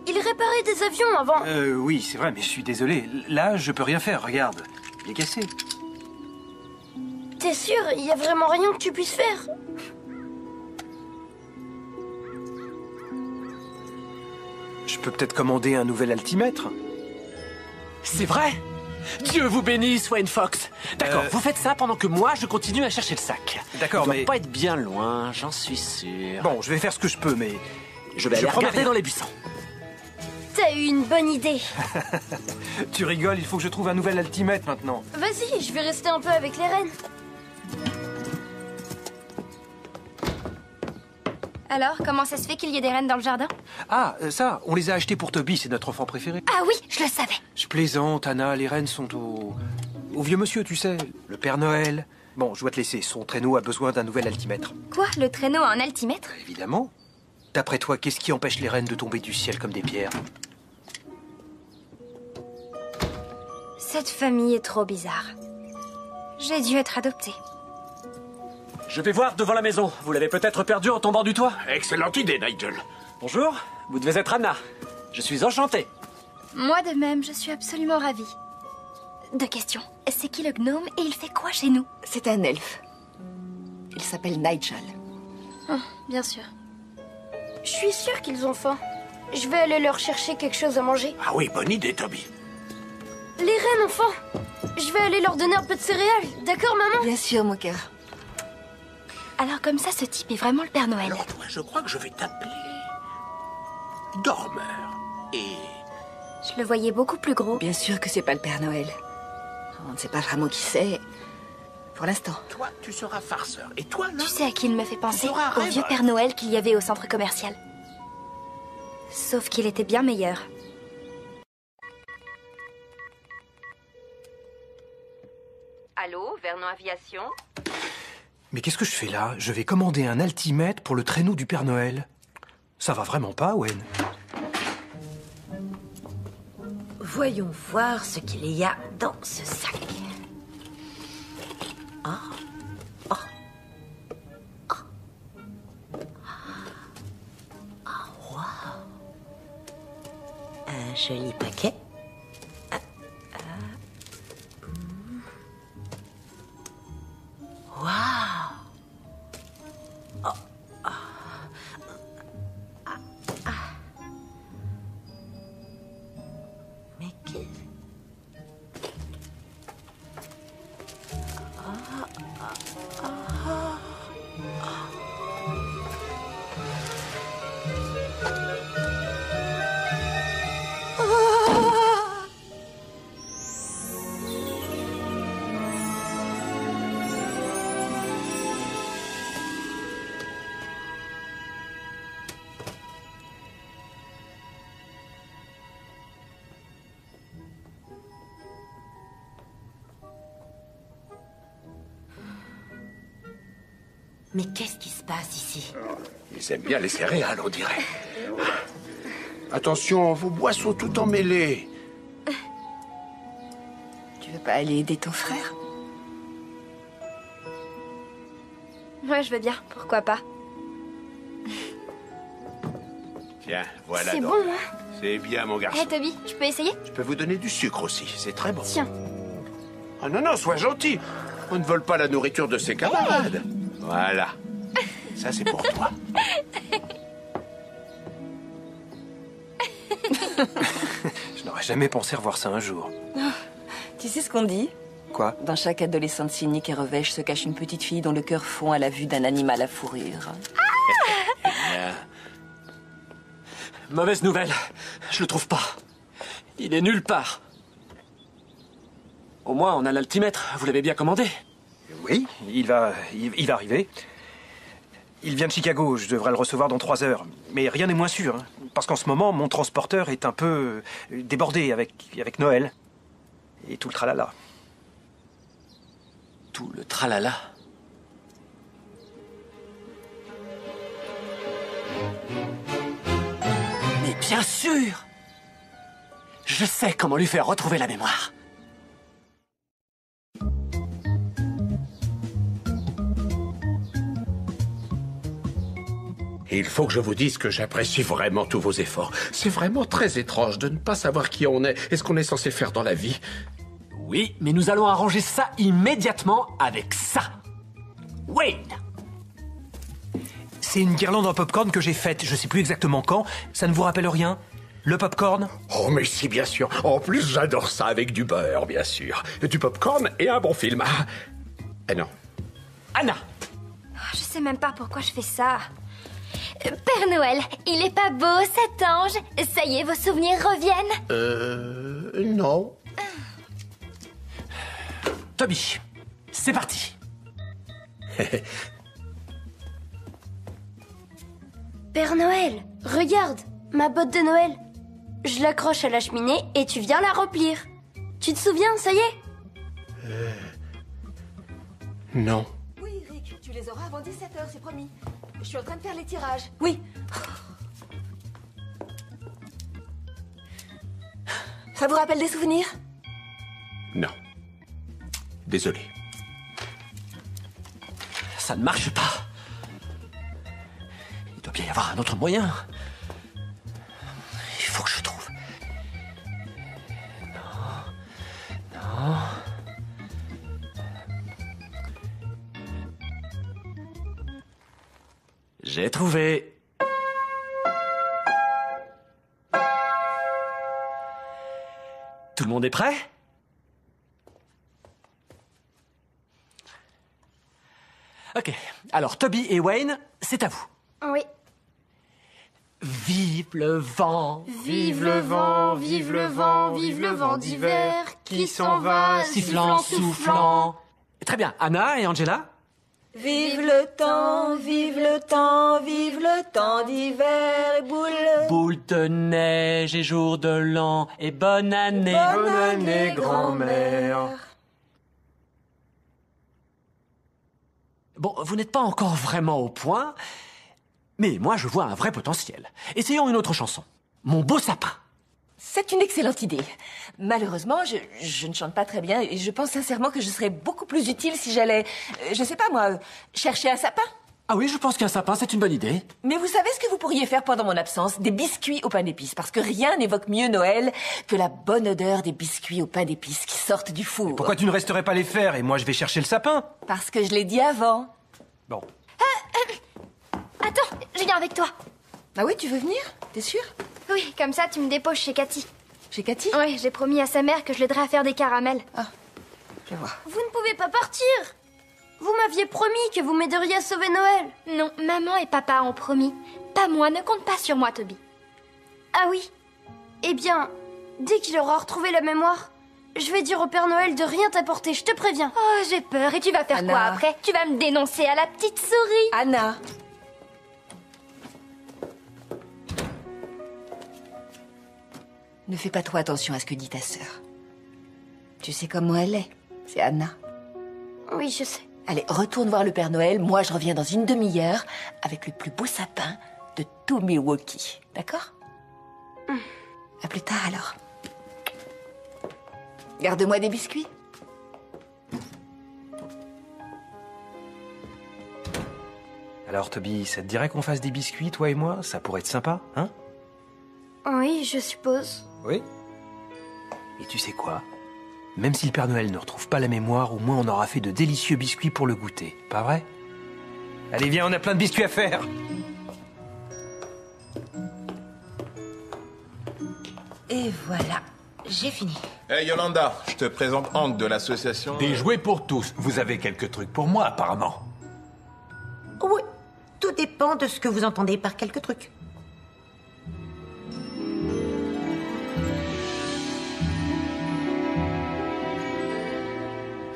Il réparait des avions avant. Oui, c'est vrai, mais je suis désolé. Là, je peux rien faire, regarde. Il est cassé. T'es sûr, il y a vraiment rien que tu puisses faire? Je peux peut-être commander un nouvel altimètre. C'est vrai? Dieu vous bénisse, Wayne Fox. D'accord, vous faites ça pendant que moi, je continue à chercher le sac. D'accord, Il mais... doit pas être bien loin, j'en suis sûr. Bon, je vais faire ce que je peux, mais... Je vais aller promets regarder rien. dans les buissons. T'as eu une bonne idée. Tu rigoles, il faut que je trouve un nouvel altimètre maintenant. Vas-y, je vais rester un peu avec les rennes. Alors, comment ça se fait qu'il y ait des rennes dans le jardin? Ah, ça, on les a achetés pour Toby, c'est notre enfant préféré. Ah oui, je le savais. Je plaisante, Anna, les rennes sont au vieux monsieur, tu sais, le Père Noël. Bon, je dois te laisser, son traîneau a besoin d'un nouvel altimètre. Quoi? Le traîneau a un altimètre? Évidemment. D'après toi, qu'est-ce qui empêche les rennes de tomber du ciel comme des pierres? Cette famille est trop bizarre. J'ai dû être adoptée. Je vais voir devant la maison. Vous l'avez peut-être perdu en tombant du toit. Excellente idée, Nigel. Bonjour, vous devez être Anna. Je suis enchanté. Moi de même, je suis absolument ravie. Deux questions. C'est qui le gnome et il fait quoi chez nous? C'est un elfe. Il s'appelle Nigel. Oh, bien sûr. Je suis sûre qu'ils ont faim. Je vais aller leur chercher quelque chose à manger. Ah oui, bonne idée, Toby. Les rennes ont faim. Je vais aller leur donner un peu de céréales. D'accord, maman? Bien sûr, mon cœur. Alors comme ça, ce type est vraiment le Père Noël. Alors toi, je crois que je vais t'appeler... Dormeur. Et... Je le voyais beaucoup plus gros. Bien sûr que c'est pas le Père Noël. On ne sait pas vraiment qui c'est. Pour l'instant. toi, tu seras farceur. Et toi, là... Tu sais à qui il me fait penser? Tu seras Au vieux rêveur. Père Noël qu'il y avait au centre commercial. Sauf qu'il était bien meilleur. Allô, Vernon Aviation? Mais qu'est-ce que je fais là? Je vais commander un altimètre pour le traîneau du Père Noël. Ça va vraiment pas, Owen? Voyons voir ce qu'il y a dans ce sac. Ah. Oh. Oh. Ah, waouh. Un joli paquet. Waouh. Oh. Ah. Ah. Ah. Mais qu'est-ce... Mais qu'est-ce qui se passe ici? Ils aiment bien les céréales, on dirait. Attention, vos bois sont tout emmêlés. Tu veux pas aller aider ton frère? Ouais, je veux bien. Pourquoi pas? Tiens, voilà C'est donc. bon, hein? C'est bien, mon Hé, garçon. Toby, je peux essayer? Je peux vous donner du sucre aussi, c'est très bon. Tiens. Oh non, non, sois gentil. On ne vole pas la nourriture de ses camarades. Voilà. Ça, c'est pour toi. Je n'aurais jamais pensé revoir ça un jour. Tu sais ce qu'on dit? Quoi? Dans chaque adolescente cynique et revêche se cache une petite fille dont le cœur fond à la vue d'un animal à fourrure. Mauvaise nouvelle. Je le trouve pas. Il est nulle part. Au moins, on a l'altimètre. Vous l'avez bien commandé. Oui, il va arriver. Il vient de Chicago, je devrais le recevoir dans 3 heures. Mais rien n'est moins sûr, hein, parce qu'en ce moment, mon transporteur est un peu débordé avec Noël. Et tout le tralala. Tout le tralala. Mais bien sûr! Je sais comment lui faire retrouver la mémoire. Il faut que je vous dise que j'apprécie vraiment tous vos efforts. C'est vraiment très étrange de ne pas savoir qui on est et ce qu'on est censé faire dans la vie. Oui, mais nous allons arranger ça immédiatement avec ça. Wayne! C'est une guirlande en popcorn que j'ai faite, je sais plus exactement quand. Ça ne vous rappelle rien? Le popcorn? Oh, mais si, bien sûr. En plus, j'adore ça avec du beurre, bien sûr. Du popcorn et un bon film. Ah non. Anna! Je sais même pas pourquoi je fais ça. Père Noël, il est pas beau cet ange? Ça y est, vos souvenirs reviennent? Non. Toby, c'est parti. Père Noël, regarde, ma botte de Noël. Je l'accroche à la cheminée et tu viens la remplir. Tu te souviens, ça y est? Non. Oui, Rick, tu les auras avant 17h, c'est promis. Je suis en train de faire les tirages. Oui. Ça vous rappelle des souvenirs? Non. Désolé. Ça ne marche pas. Il doit bien y avoir un autre moyen. Il faut que je trouve. Non. Non. J'ai trouvé. Tout le monde est prêt? Ok. Alors, Toby et Wayne, c'est à vous. Oui. Vive le vent, Vive le vent, vive le vent, vive le vent d'hiver qui s'en va, sifflant, soufflant. Très bien. Anna et Angela? Vive le temps, vive le temps, vive le temps d'hiver et boule. Boule de neige et jour de l'an et bonne année. Bonne année, grand-mère. Bon, vous n'êtes pas encore vraiment au point, mais moi je vois un vrai potentiel. Essayons une autre chanson. Mon beau sapin. C'est une excellente idée. Malheureusement, je ne chante pas très bien et je pense sincèrement que je serais beaucoup plus utile si j'allais, je sais pas moi, chercher un sapin. Ah oui, je pense qu'un sapin, c'est une bonne idée. Mais vous savez ce que vous pourriez faire pendant mon absence? Des biscuits au pain d'épices, parce que rien n'évoque mieux Noël que la bonne odeur des biscuits au pain d'épices qui sortent du four. Pourquoi tu ne resterais pas les faire et moi je vais chercher le sapin? Parce que je l'ai dit avant. Bon. Attends, je viens avec toi. Ah oui, tu veux venir? T'es sûr? Oui, comme ça tu me déposes chez Cathy. Chez Cathy? Oui, j'ai promis à sa mère que je l'aiderai à faire des caramels. Ah, je vois. Vous ne pouvez pas partir. Vous m'aviez promis que vous m'aideriez à sauver Noël. Non, maman et papa ont promis. Pas moi, ne compte pas sur moi, Toby. Ah oui. Eh bien, dès qu'il aura retrouvé la mémoire, je vais dire au Père Noël de rien t'apporter, je te préviens. Oh, j'ai peur. Et tu vas faire Anna. quoi après? Tu vas me dénoncer à la petite souris. Anna. Ne fais pas trop attention à ce que dit ta sœur. Tu sais comment elle est. C'est Anna. Oui, je sais. Allez, retourne voir le Père Noël. Moi, je reviens dans une demi-heure avec le plus beau sapin de tout Milwaukee. D'accord? À plus tard, alors. Garde-moi des biscuits. Alors Toby, ça te dirait qu'on fasse des biscuits, toi et moi? Ça pourrait être sympa, hein? Oui, je suppose. Oui. Et tu sais quoi? Même si le Père Noël ne retrouve pas la mémoire, au moins on aura fait de délicieux biscuits pour le goûter. Pas vrai? Allez, viens, on a plein de biscuits à faire. Et voilà, j'ai fini. Hey Yolanda, je te présente Hank de l'association... Des jouets pour tous. Vous avez quelques trucs pour moi, apparemment. Oui, tout dépend de ce que vous entendez par quelques trucs.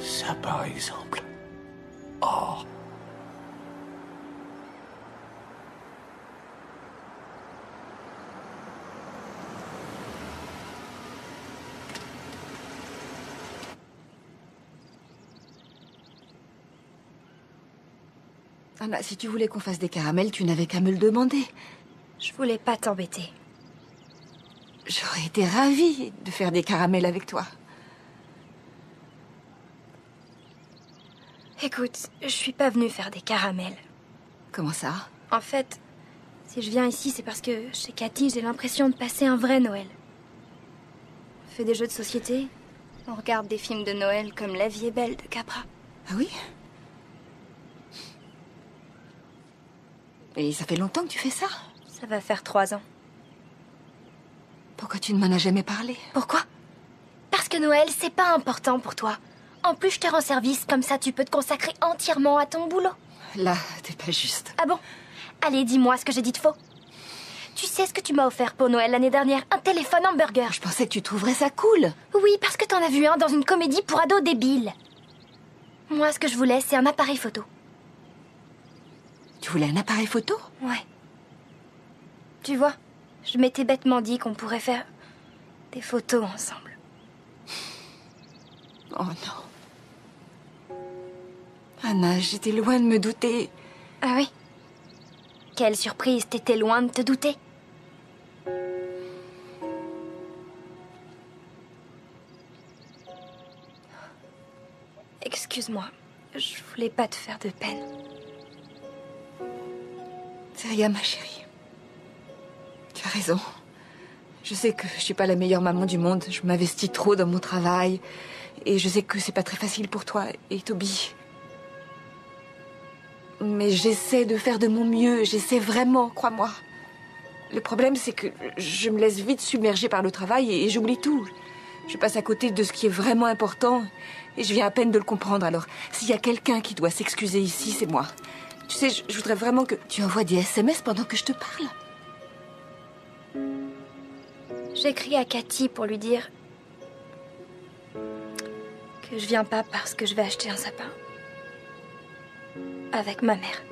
Ça, par exemple. Oh. Anna, si tu voulais qu'on fasse des caramels, tu n'avais qu'à me le demander. Je voulais pas t'embêter. J'aurais été ravie de faire des caramels avec toi. Écoute, je suis pas venue faire des caramels. Comment ça? En fait, si je viens ici, c'est parce que chez Cathy, j'ai l'impression de passer un vrai Noël. On fait des jeux de société, on regarde des films de Noël comme La vie est belle de Capra. Ah oui? Et ça fait longtemps que tu fais ça? Ça va faire 3 ans. Pourquoi tu ne m'en as jamais parlé? Pourquoi? Parce que Noël, c'est pas important pour toi. En plus, je te rends service, comme ça tu peux te consacrer entièrement à ton boulot. Là, t'es pas juste. Ah bon? Allez, dis-moi ce que j'ai dit de faux. Tu sais ce que tu m'as offert pour Noël l'année dernière? Un téléphone hamburger. Je pensais que tu trouverais ça cool. Oui, parce que t'en as vu un dans une comédie pour ados débiles. Moi, ce que je voulais, c'est un appareil photo. Tu voulais un appareil photo? Ouais. Tu vois, je m'étais bêtement dit qu'on pourrait faire des photos ensemble. Oh non. Anna, j'étais loin de me douter. Ah oui? Quelle surprise, t'étais loin de te douter. Excuse-moi, je voulais pas te faire de peine. C'est rien, ma chérie. Tu as raison. Je sais que je suis pas la meilleure maman du monde. Je m'investis trop dans mon travail. Et je sais que c'est pas très facile pour toi et Toby. Mais j'essaie de faire de mon mieux. J'essaie vraiment, crois-moi. Le problème, c'est que je me laisse vite submerger par le travail et j'oublie tout. Je passe à côté de ce qui est vraiment important et je viens à peine de le comprendre. Alors, s'il y a quelqu'un qui doit s'excuser ici, c'est moi. Tu sais, je voudrais vraiment que tu envoies des SMS pendant que je te parle. J'écris à Cathy pour lui dire que je viens pas parce que je vais acheter un sapin. Avec ma mère.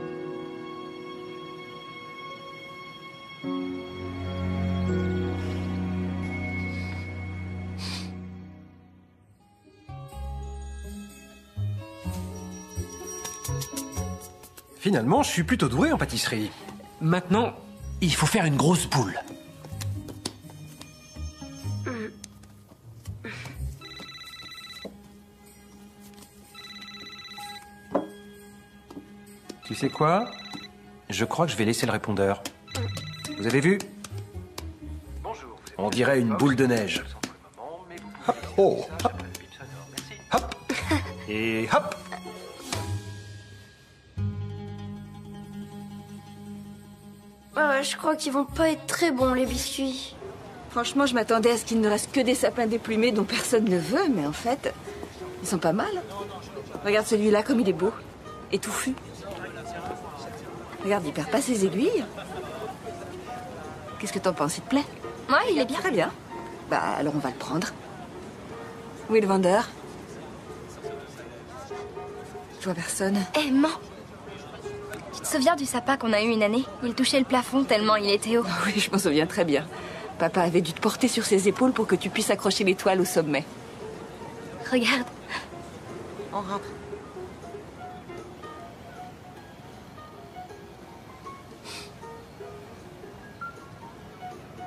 Finalement, je suis plutôt doué en pâtisserie. Maintenant, il faut faire une grosse boule. Tu sais quoi? Je crois que je vais laisser le répondeur. Vous avez vu? Bonjour. On dirait une boule de neige. Hop, oh, hop, hop, et hop. Je crois qu'ils vont pas être très bons, les biscuits. Franchement, je m'attendais à ce qu'il ne reste que des sapins déplumés dont personne ne veut, mais en fait, ils sont pas mal. Regarde celui-là comme il est beau et touffu. Regarde, il perd pas ses aiguilles. Qu'est-ce que t'en penses? Il te plaît? Ouais, il est bien. Très bien. Bah, alors on va le prendre. Où est le vendeur? Je vois personne. Eh, mens! Tu te souviens du sapin qu'on a eu une année? Il touchait le plafond tellement il était haut. Oui, je m'en souviens très bien. Papa avait dû te porter sur ses épaules pour que tu puisses accrocher l'étoile au sommet. Regarde. On rentre.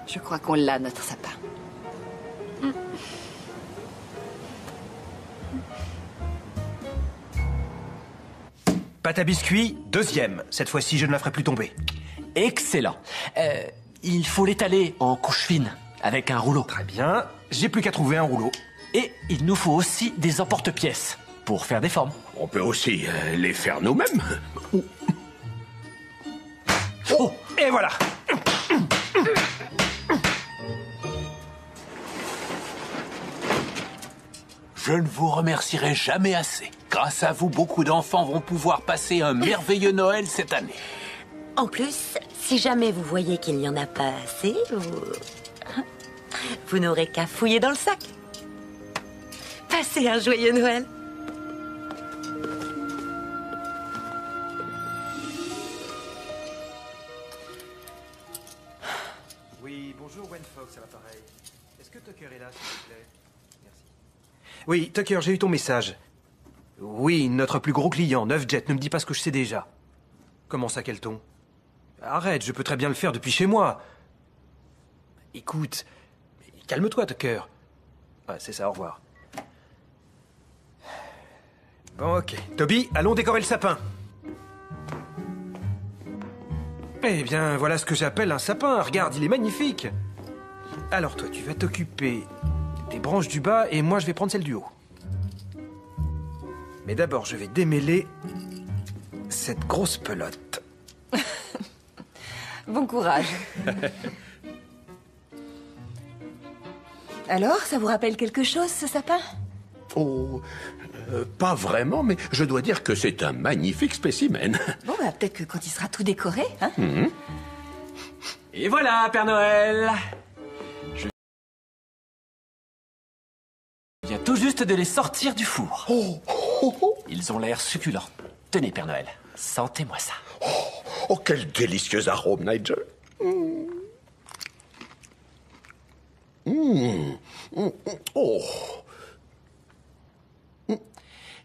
Je crois qu'on l'a, notre sapin. Pâte à biscuits, deuxième. Cette fois-ci, je ne la ferai plus tomber. Excellent. il faut l'étaler en couche fine, avec un rouleau. Très bien. J'ai plus qu'à trouver un rouleau. Et il nous faut aussi des emporte-pièces pour faire des formes. On peut aussi les faire nous-mêmes. Oh, et voilà. Je ne vous remercierai jamais assez. Grâce à vous, beaucoup d'enfants vont pouvoir passer un merveilleux Noël cette année. En plus, si jamais vous voyez qu'il n'y en a pas assez, vous n'aurez qu'à fouiller dans le sac. Passez un joyeux Noël. Oui, bonjour Gwen Fox à l'appareil. Est-ce que Tucker est là, s'il vous plaît? Merci. Oui, Tucker, j'ai eu ton message. Oui, notre plus gros client, 9Jet, ne me dis pas ce que je sais déjà. Comment ça, quel ton? Arrête, je peux très bien le faire depuis chez moi. Écoute, calme-toi, Tucker. Ouais, c'est ça, au revoir. Bon, ok. Toby, allons décorer le sapin. Eh bien, voilà ce que j'appelle un sapin. Regarde, il est magnifique. Alors toi, tu vas t'occuper des branches du bas et moi, je vais prendre celle du haut. Mais d'abord, je vais démêler cette grosse pelote. Bon courage. Alors, ça vous rappelle quelque chose, ce sapin? Oh, pas vraiment, mais je dois dire que c'est un magnifique spécimen. Bon, bah, peut-être que quand il sera tout décoré, hein. Et voilà, Père Noël. Je viens tout juste de les sortir du four. Ils ont l'air succulents. Tenez, Père Noël, sentez-moi ça. Oh, quel délicieux arôme, Nigel. Oh.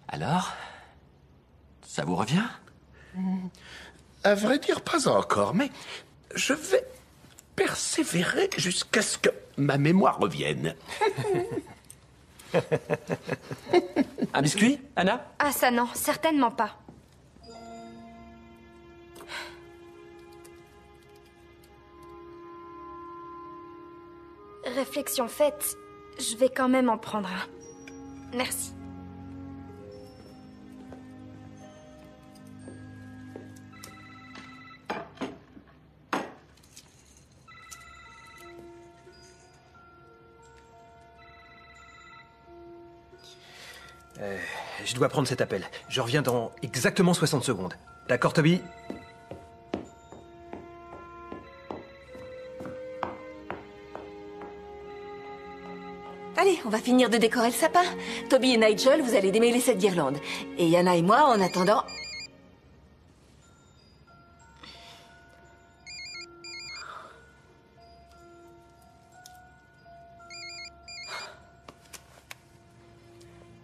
Alors, ça vous revient? À vrai dire, pas encore, mais je vais persévérer jusqu'à ce que ma mémoire revienne. Un biscuit, Anna? Ah ça non, certainement pas. Réflexion faite, je vais quand même en prendre un. Merci. Je dois prendre cet appel. Je reviens dans exactement 60 secondes. D'accord, Toby? Allez, on va finir de décorer le sapin. Toby et Nigel, vous allez démêler cette guirlande. Et Yana et moi, en attendant...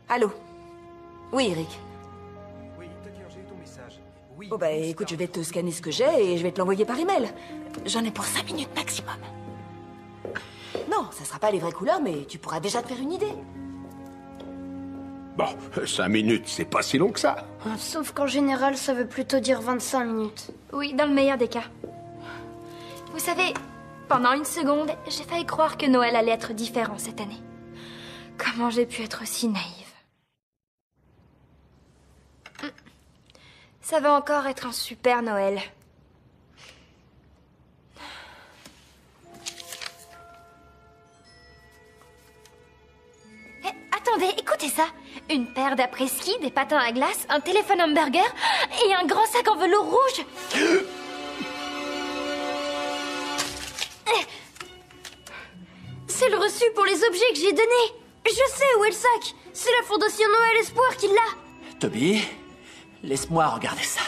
Allô? Oui, Eric. Oui, Tucker, j'ai eu ton message. Oui. Oh bah écoute, je vais te scanner ce que j'ai et je vais te l'envoyer par email. J'en ai pour 5 minutes maximum. Non, ça sera pas les vraies couleurs, mais tu pourras déjà te faire une idée. Bon, 5 minutes, c'est pas si long que ça. Sauf qu'en général, ça veut plutôt dire 25 minutes. Oui, dans le meilleur des cas. Vous savez, pendant une seconde, j'ai failli croire que Noël allait être différent cette année. Comment j'ai pu être si naïve? Ça va encore être un super Noël. Eh, attendez, écoutez ça. Une paire d'après-ski, des patins à glace, un téléphone hamburger et un grand sac en velours rouge. C'est le reçu pour les objets que j'ai donnés. Je sais où est le sac. C'est la Fondation Noël Espoir qui l'a. Toby, laisse-moi regarder ça.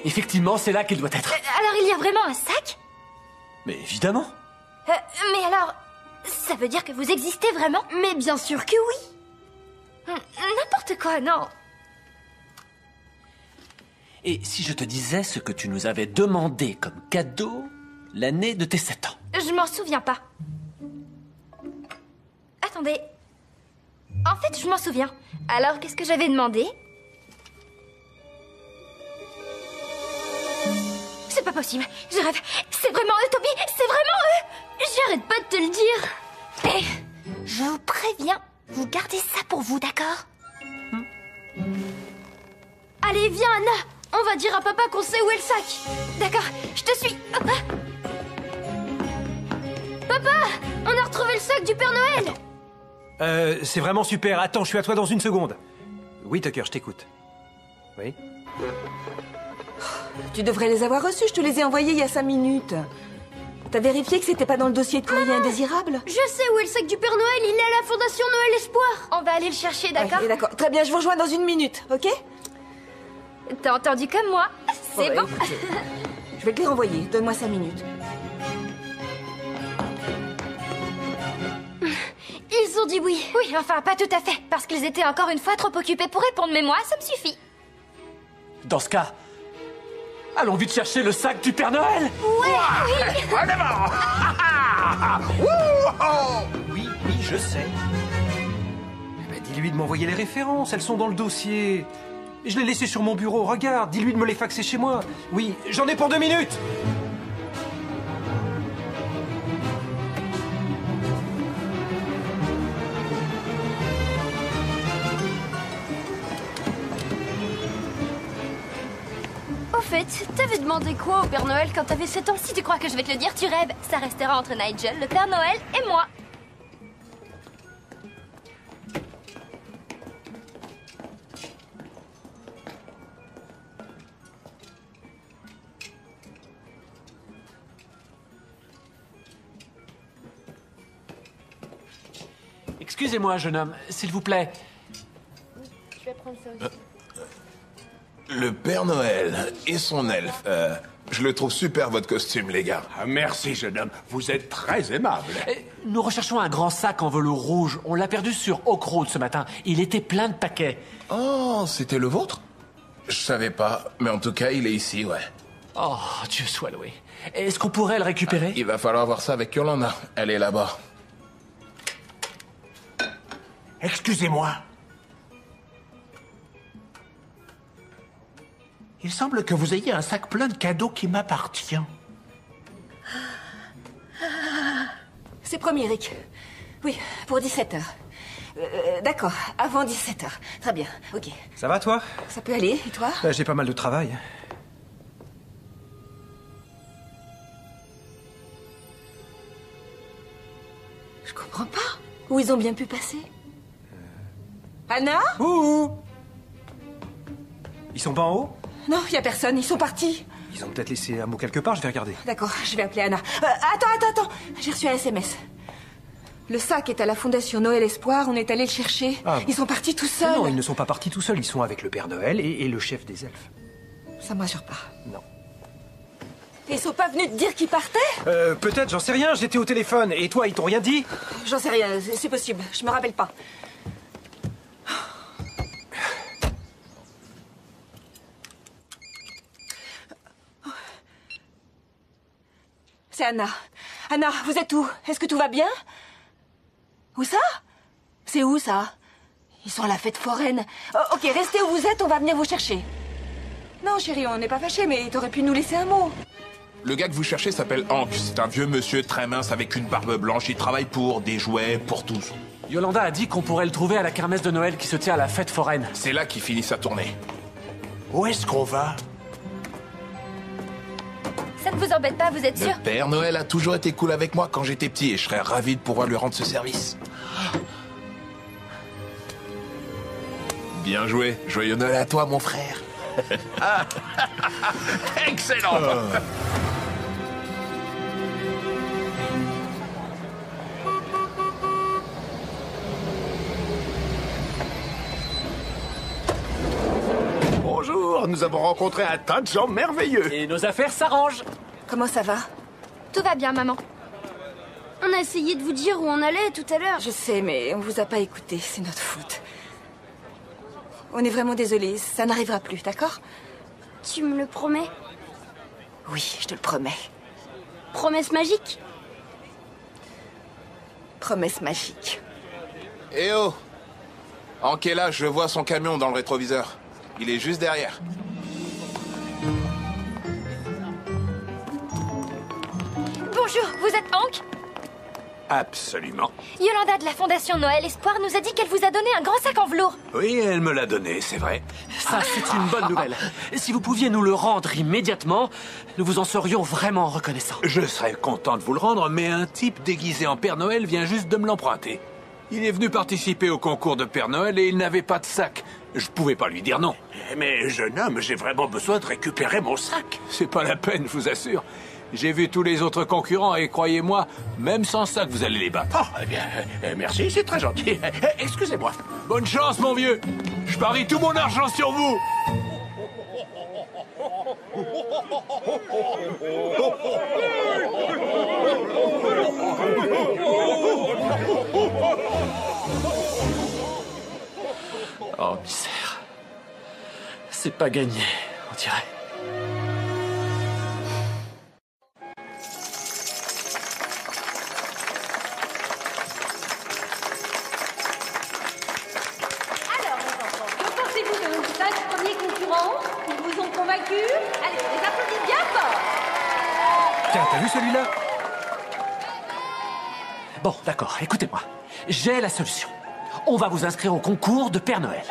Effectivement, c'est là qu'il doit être. Alors il y a vraiment un sac? Mais évidemment. Mais alors, ça veut dire que vous existez vraiment? Mais bien sûr que oui. N'importe quoi, non. Et si je te disais ce que tu nous avais demandé comme cadeau l'année de tes 7 ans? Je m'en souviens pas. Attendez. En fait, je m'en souviens. Alors, qu'est-ce que j'avais demandé? pas possible. Je rêve. C'est vraiment eux, Toby. C'est vraiment eux. J'arrête pas de te le dire. Et je vous préviens, vous gardez ça pour vous, d'accord? Allez, viens, Anna. On va dire à papa qu'on sait où est le sac. D'accord, je te suis. Hop. Papa, on a retrouvé le sac du Père Noël. C'est vraiment super. Attends, je suis à toi dans une seconde. Oui, Tucker, je t'écoute. Oui? Tu devrais les avoir reçus, je te les ai envoyés il y a 5 minutes. T'as vérifié que c'était pas dans le dossier de courrier indésirable? Je sais où est le sac du Père Noël, il est à la Fondation Noël Espoir. On va aller le chercher, d'accord? Ok, d'accord. Très bien, je vous rejoins dans une minute, ok? T'as entendu comme moi? C'est bon. Écoute, je vais te les renvoyer, donne-moi 5 minutes. Ils ont dit oui. Oui, enfin, pas tout à fait, parce qu'ils étaient encore une fois trop occupés pour répondre, mais moi, ça me suffit. Dans ce cas, allons vite chercher le sac du Père Noël. Ouais, On est mort. Oui, je sais. Eh ben, dis-lui de m'envoyer les références, elles sont dans le dossier. Je l'ai laissé sur mon bureau, regarde, dis-lui de me les faxer chez moi. Oui, j'en ai pour 2 minutes. Au fait, t'avais demandé quoi au Père Noël quand t'avais 7 ans? Si tu crois que je vais te le dire, tu rêves. Ça restera entre Nigel, le Père Noël et moi. Excusez-moi, jeune homme, s'il vous plaît. Je vais prendre ça aussi. Le Père Noël et son elfe. Je le trouve super, votre costume, les gars. Ah, merci, jeune homme. Vous êtes très aimable. Nous recherchons un grand sac en velours rouge. On l'a perdu sur Oak Road ce matin. Il était plein de paquets. Oh, c'était le vôtre? Je savais pas, mais en tout cas, il est ici, ouais. Oh, Dieu soit loué. Est-ce qu'on pourrait le récupérer? Il va falloir voir ça avec Yolanda. Elle est là-bas. Excusez-moi. Il semble que vous ayez un sac plein de cadeaux qui m'appartient. C'est promis, Rick. Oui, pour 17h. D'accord, avant 17h. Très bien, ok. Ça va, toi? Ça peut aller, et toi? J'ai pas mal de travail. Je comprends pas. Où ils ont bien pu passer? Anna? Ouh! Ils sont pas en haut? Non, y a personne, ils sont partis. Ils ont peut-être laissé un mot quelque part, je vais regarder. D'accord, je vais appeler Anna. Attends. J'ai reçu un SMS. Le sac est à la Fondation Noël Espoir, on est allé le chercher. Ah. Ils sont partis tout seuls. Non, ils ne sont pas partis tout seuls, ils sont avec le Père Noël et le chef des elfes. Ça me rassure pas. Non. Et ils sont pas venus te dire qu'ils partaient? Peut-être, j'en sais rien, j'étais au téléphone. Et toi, ils t'ont rien dit? J'en sais rien, c'est possible, je me rappelle pas. C'est Anna. Anna, vous êtes où? Est-ce que tout va bien? Où ça? C'est où, ça? Ils sont à la fête foraine. Oh, ok, restez où vous êtes, on va venir vous chercher. Non, chérie, on n'est pas fâchés, mais t'aurais pu nous laisser un mot. Le gars que vous cherchez s'appelle Hank. C'est un vieux monsieur très mince avec une barbe blanche. Il travaille pour des jouets, pour tous. Yolanda a dit qu'on pourrait le trouver à la kermesse de Noël qui se tient à la fête foraine. C'est là qu'il finit sa tournée. Où est-ce qu'on va? Ça ne vous embête pas, vous êtes sûr? Le Père Noël a toujours été cool avec moi quand j'étais petit et je serais ravi de pouvoir lui rendre ce service. Bien joué. Joyeux Noël à toi, mon frère. Excellent. Bonjour, nous avons rencontré un tas de gens merveilleux. Et nos affaires s'arrangent. Comment ça va? Tout va bien, maman. On a essayé de vous dire où on allait tout à l'heure. Je sais, mais on vous a pas écouté, c'est notre faute. On est vraiment désolés, ça n'arrivera plus, d'accord? Tu me le promets? Oui, je te le promets. Promesse magique? Promesse magique. Eh oh! Hank est là, je vois son camion dans le rétroviseur. Il est juste derrière. Bonjour, vous êtes Hank? Absolument. Yolanda de la Fondation Noël Espoir nous a dit qu'elle vous a donné un grand sac en velours. Oui, elle me l'a donné, c'est vrai. Ça, c'est une bonne nouvelle. Si vous pouviez nous le rendre immédiatement, nous vous en serions vraiment reconnaissants. Je serais content de vous le rendre, mais un type déguisé en Père Noël vient juste de me l'emprunter. Il est venu participer au concours de Père Noël et il n'avait pas de sac. Je pouvais pas lui dire non. Mais jeune homme, j'ai vraiment besoin de récupérer mon sac. C'est pas la peine, je vous assure. J'ai vu tous les autres concurrents et croyez-moi, même sans sac, vous allez les battre. Oh, eh bien, merci, c'est très gentil. Excusez-moi. Bonne chance, mon vieux. Je parie tout mon argent sur vous. Oh, misère. C'est pas gagné, on dirait. Alors, les enfants, que pensez-vous de nos 5 premiers concurrents? Ils vous ont convaincus? Allez, les applaudis bien fort! Tiens, t'as vu celui-là? Bon, d'accord, écoutez-moi. J'ai la solution. On va vous inscrire au concours de Père Noël.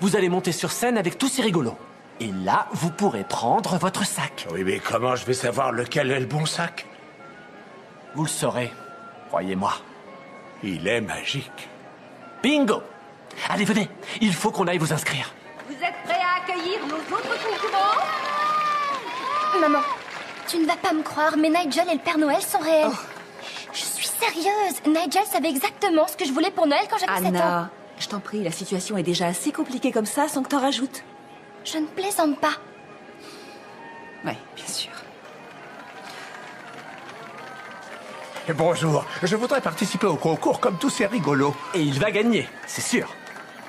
Vous allez monter sur scène avec tous ces rigolos. Et là, vous pourrez prendre votre sac. Oui, mais comment je vais savoir lequel est le bon sac? Vous le saurez, croyez-moi. Il est magique. Bingo! Allez, venez, il faut qu'on aille vous inscrire. Vous êtes prêts à accueillir nos autres concurrents? Maman, tu ne vas pas me croire, mais Nigel et le Père Noël sont réels. Je suis sérieuse. Nigel savait exactement ce que je voulais pour Noël quand j'avais 7 ans. Anna, je t'en prie, la situation est déjà assez compliquée comme ça sans que t'en rajoutes. Je ne plaisante pas. Oui, bien sûr. Bonjour, je voudrais participer au concours comme tous ces rigolos. Et il va gagner, c'est sûr.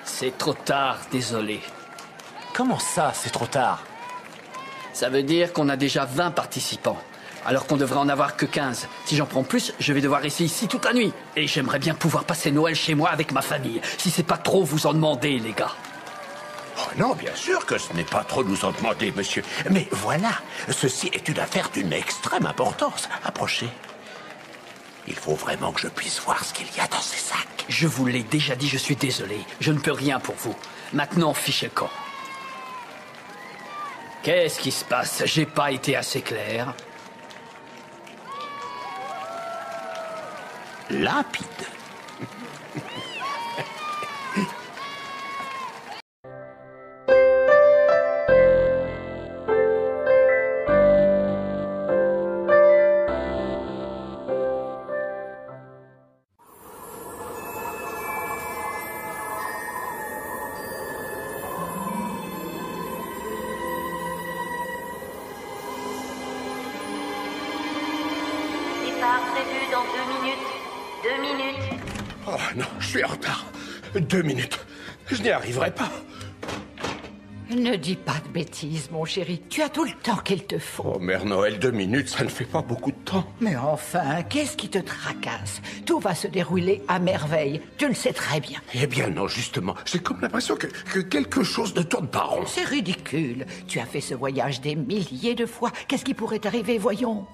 C'est trop tard, désolé. Comment ça, c'est trop tard? Ça veut dire qu'on a déjà 20 participants, alors qu'on devrait en avoir que 15. Si j'en prends plus, je vais devoir rester ici toute la nuit. Et j'aimerais bien pouvoir passer Noël chez moi avec ma famille. Si c'est pas trop vous en demander, les gars. Oh non, bien sûr que ce n'est pas trop nous en demander, monsieur. Mais voilà, ceci est une affaire d'une extrême importance. Approchez. Il faut vraiment que je puisse voir ce qu'il y a dans ces sacs. Je vous l'ai déjà dit, je suis désolé. Je ne peux rien pour vous. Maintenant, fichez le camp. Qu'est-ce qui se passe? J'ai pas été assez clair. Lapide. Départ prévu dans 2 minutes. 2 minutes. Oh non, je suis en retard. 2 minutes. Je n'y arriverai pas. Ne dis pas de bêtises, mon chéri. Tu as tout le temps qu'il te faut. Oh, Mère Noël, 2 minutes, ça ne fait pas beaucoup de temps. Mais enfin, qu'est-ce qui te tracasse? Tout va se dérouler à merveille. Tu le sais très bien. Eh bien non, justement, j'ai comme l'impression que quelque chose ne tourne pas rond. C'est ridicule. Tu as fait ce voyage des milliers de fois. Qu'est-ce qui pourrait t'arriver, voyons?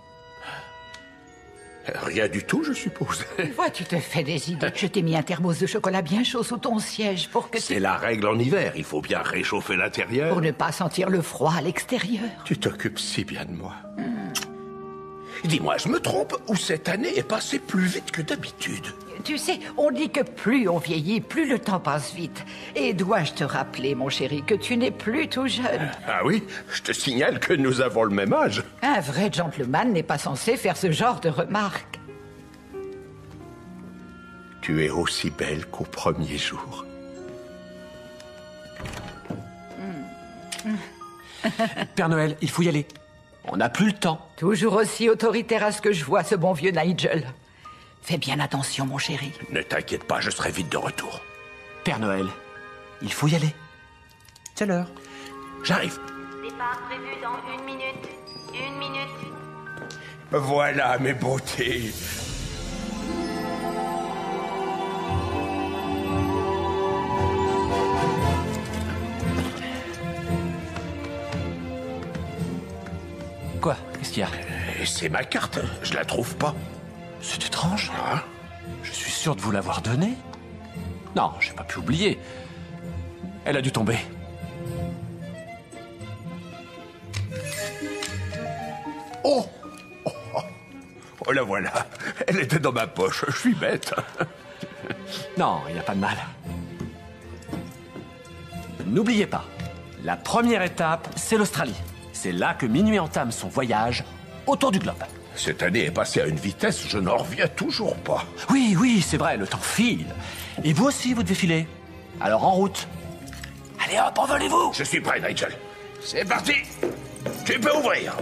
Rien du tout, je suppose. Vois, tu te fais des idées. Je t'ai mis un thermos de chocolat bien chaud sous ton siège pour que C'est la règle en hiver, il faut bien réchauffer l'intérieur. Pour ne pas sentir le froid à l'extérieur. Tu t'occupes si bien de moi. Dis-moi, je me trompe ou cette année est passée plus vite que d'habitude? Tu sais, on dit que plus on vieillit, plus le temps passe vite. Et dois-je te rappeler, mon chéri, que tu n'es plus tout jeune? Ah oui, je te signale que nous avons le même âge. Un vrai gentleman n'est pas censé faire ce genre de remarques. Tu es aussi belle qu'au premier jour. Père Noël, il faut y aller. On n'a plus le temps. Toujours aussi autoritaire à ce que je vois, ce bon vieux Nigel. Fais bien attention, mon chéri. Ne t'inquiète pas, je serai vite de retour. Père Noël, il faut y aller. C'est l'heure. J'arrive. Départ prévu dans 1 minute. 1 minute. Voilà mes beautés. Quoi? Qu'est-ce qu'il y a? C'est ma carte, je la trouve pas. C'est étrange. Hein? Je suis sûr de vous l'avoir donnée. Non, j'ai pas pu oublier. Elle a dû tomber. Oh, oh, la voilà. Elle était dans ma poche. Je suis bête. Non, il n'y a pas de mal. N'oubliez pas, la première étape, c'est l'Australie. C'est là que Minuit entame son voyage autour du globe. Cette année est passée à une vitesse, je n'en reviens toujours pas. Oui, c'est vrai, le temps file. Et vous aussi, vous devez filer. Alors en route. Allez hop, envolez-vous! Je suis prêt, Nigel. C'est parti. Tu peux ouvrir.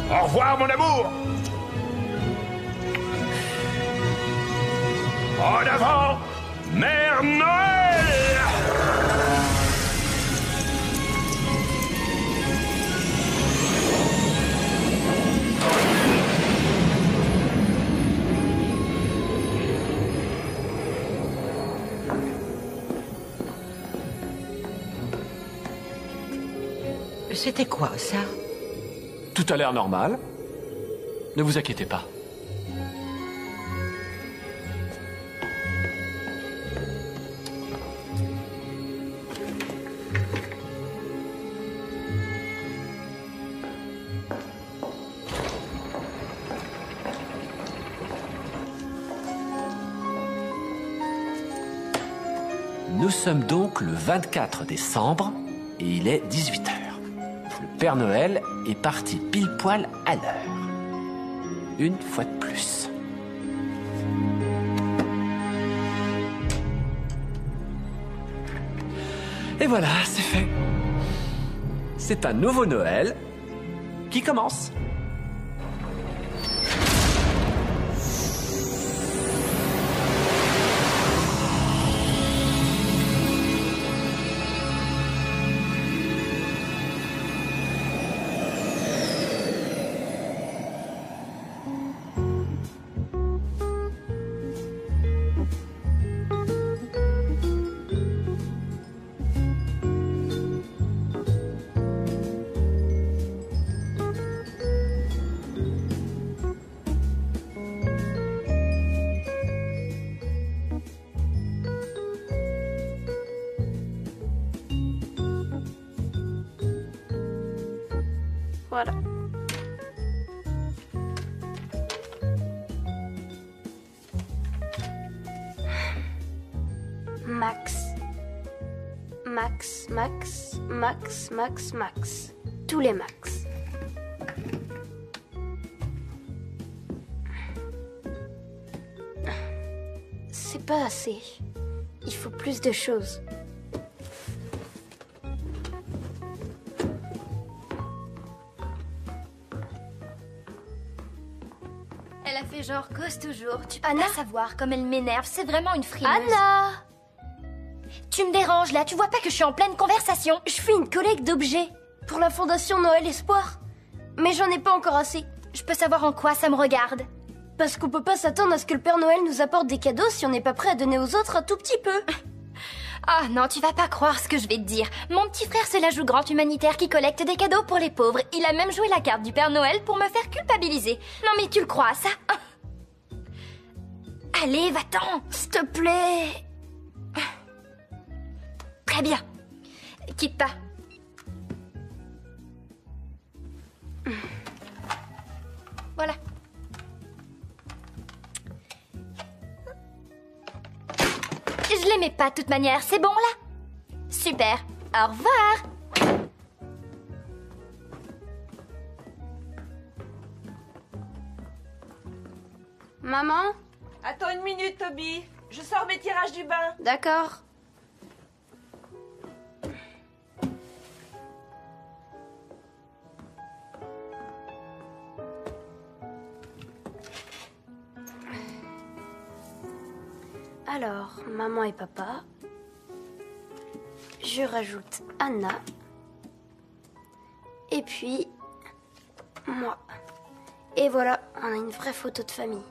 Au revoir, mon amour. En avant, Mère Noël. C'était quoi, ça? Tout a l'air normal. Ne vous inquiétez pas. Nous sommes donc le 24 décembre et il est 18h. Le Père Noël est parti pile poil à l'heure. Une fois de plus. Et voilà, c'est fait. C'est un nouveau Noël qui commence. Voilà. Max. Max, Max, Max, Max, Max. Tous les Max. C'est pas assez. Il faut plus de choses. Elle a fait genre cause toujours. Tu peux pas savoir comme elle m'énerve. C'est vraiment une frileuse. Anna! Tu me déranges là. Tu vois pas que je suis en pleine conversation? Je fais une collecte d'objets pour la fondation Noël Espoir. Mais j'en ai pas encore assez. Je peux savoir en quoi ça me regarde? Parce qu'on peut pas s'attendre à ce que le Père Noël nous apporte des cadeaux si on n'est pas prêt à donner aux autres un tout petit peu. Ah non, tu vas pas croire ce que je vais te dire. Mon petit frère, c'est la joue grande humanitaire qui collecte des cadeaux pour les pauvres. Il a même joué la carte du Père Noël pour me faire culpabiliser. Non mais tu le crois, ça? Allez, va-t'en, s'il te plaît. Très bien. Quitte pas. Voilà. Je l'aimais pas de toute manière, c'est bon là? Super, au revoir. Maman? Attends une minute, Toby. Je sors mes tirages du bain. D'accord. Alors, maman et papa. Je rajoute Anna. Et puis, moi. Et voilà, on a une vraie photo de famille.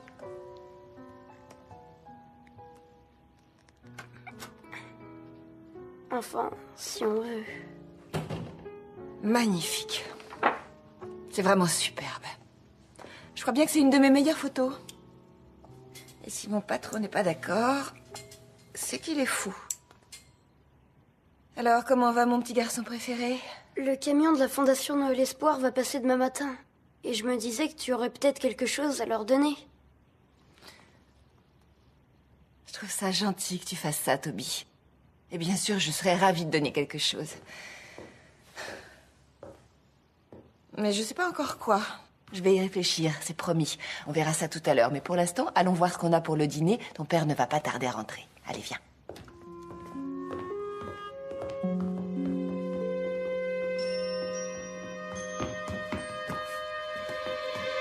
Enfin, si on veut. Magnifique. C'est vraiment superbe. Je crois bien que c'est une de mes meilleures photos. Et si mon patron n'est pas d'accord, c'est qu'il est fou. Alors, comment va mon petit garçon préféré? Le camion de la Fondation Noël Espoir va passer demain matin. Et je me disais que tu aurais peut-être quelque chose à leur donner. Je trouve ça gentil que tu fasses ça, Toby. Et bien sûr, je serais ravie de donner quelque chose. Mais je sais pas encore quoi. Je vais y réfléchir, c'est promis. On verra ça tout à l'heure. Mais pour l'instant, allons voir ce qu'on a pour le dîner. Ton père ne va pas tarder à rentrer. Allez, viens.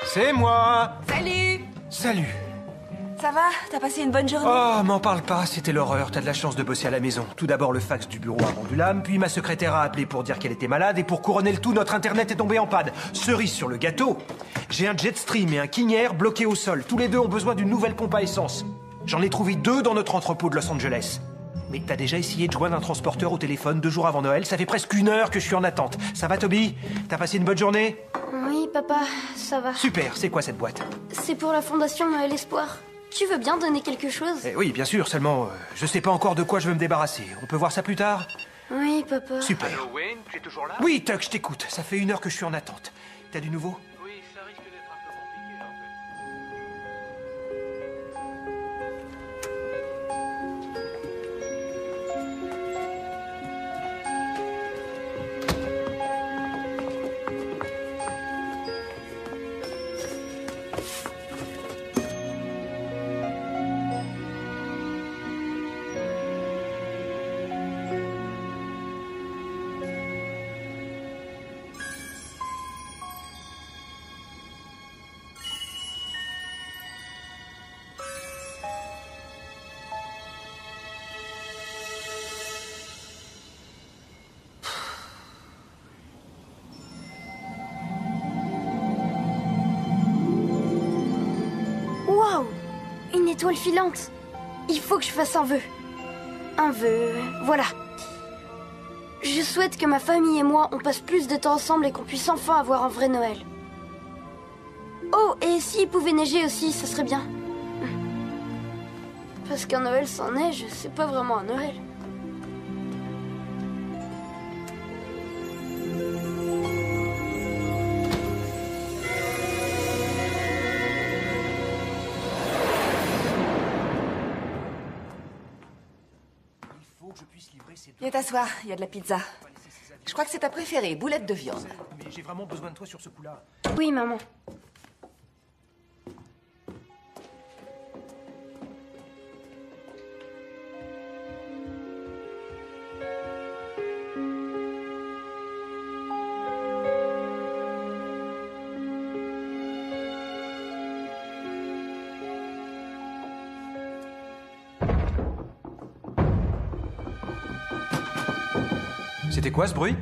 C'est moi! Salut! Salut! Ça va? T'as passé une bonne journée? Oh, m'en parle pas, c'était l'horreur. T'as de la chance de bosser à la maison. Tout d'abord, le fax du bureau a rendu l'âme, puis ma secrétaire a appelé pour dire qu'elle était malade, et pour couronner le tout, notre internet est tombé en panne. Cerise sur le gâteau, j'ai un Jetstream et un King Air bloqués au sol. Tous les deux ont besoin d'une nouvelle pompe à essence. J'en ai trouvé 2 dans notre entrepôt de Los Angeles. Mais t'as déjà essayé de joindre un transporteur au téléphone 2 jours avant Noël? Ça fait presque 1 heure que je suis en attente. Ça va, Toby? T'as passé une bonne journée? Oui, papa, ça va. Super, c'est quoi cette boîte? C'est pour la Fondation Noël Espoir. Tu veux bien donner quelque chose? Oui, bien sûr, seulement je sais pas encore de quoi je veux me débarrasser. On peut voir ça plus tard? Oui, papa. Super. Allô, Wayne, tu es toujours là? Oui, Tuck, je t'écoute. Ça fait 1 heure que je suis en attente. T'as du nouveau? Oui, ça risque d'être un peu compliqué, en fait. Waouh! Une étoile filante. Il faut que je fasse un vœu. Un vœu, voilà. Je souhaite que ma famille et moi, on passe plus de temps ensemble et qu'on puisse enfin avoir un vrai Noël. Oh, et s'il pouvait neiger aussi, ça serait bien. Parce qu'un Noël sans neige, c'est pas vraiment un Noël. Viens t'asseoir, il y a de la pizza. Je crois que c'est ta préférée, boulette de viande. Mais j'ai vraiment besoin de toi sur ce coup-là. Oui, maman. C'était quoi ce bruit?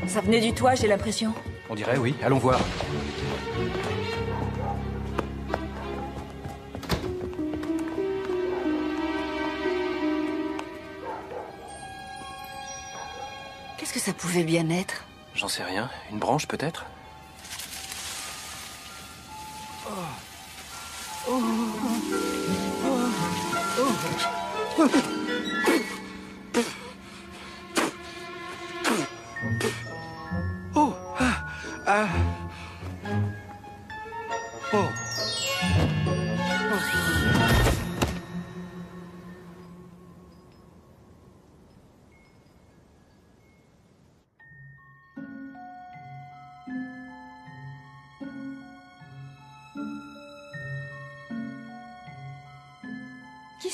Ça venait du toit, j'ai l'impression. On dirait, oui. Allons voir. Qu'est-ce que ça pouvait bien être? J'en sais rien. Une branche, peut-être? Oh, oh.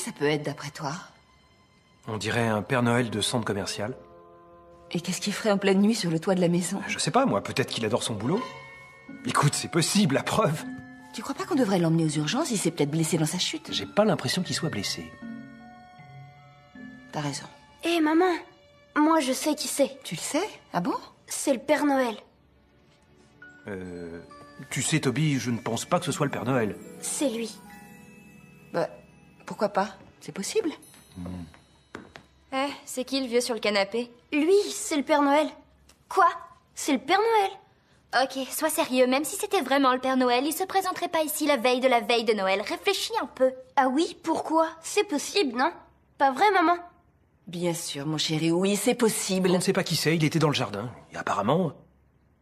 ça peut être d'après toi? On dirait un Père Noël de centre commercial. Et qu'est-ce qu'il ferait en pleine nuit sur le toit de la maison? Je sais pas, moi, peut-être qu'il adore son boulot. Écoute, c'est possible, la preuve. Tu crois pas qu'on devrait l'emmener aux urgences? Il s'est peut-être blessé dans sa chute. J'ai pas l'impression qu'il soit blessé. T'as raison. Hé, maman, moi je sais qui c'est. Tu le sais? Ah bon? C'est le Père Noël. Tu sais, Toby, je ne pense pas que ce soit le Père Noël. C'est lui. Bah, pourquoi pas? C'est possible. C'est qui le vieux sur le canapé? Lui, c'est le Père Noël. Quoi? C'est le Père Noël. Ok, sois sérieux, même si c'était vraiment le Père Noël, il se présenterait pas ici la veille de Noël. Réfléchis un peu. Ah oui, pourquoi? C'est possible, non? Pas vrai, maman? Bien sûr, mon chéri, oui, c'est possible. On ne sait pas qui c'est, il était dans le jardin. Et apparemment,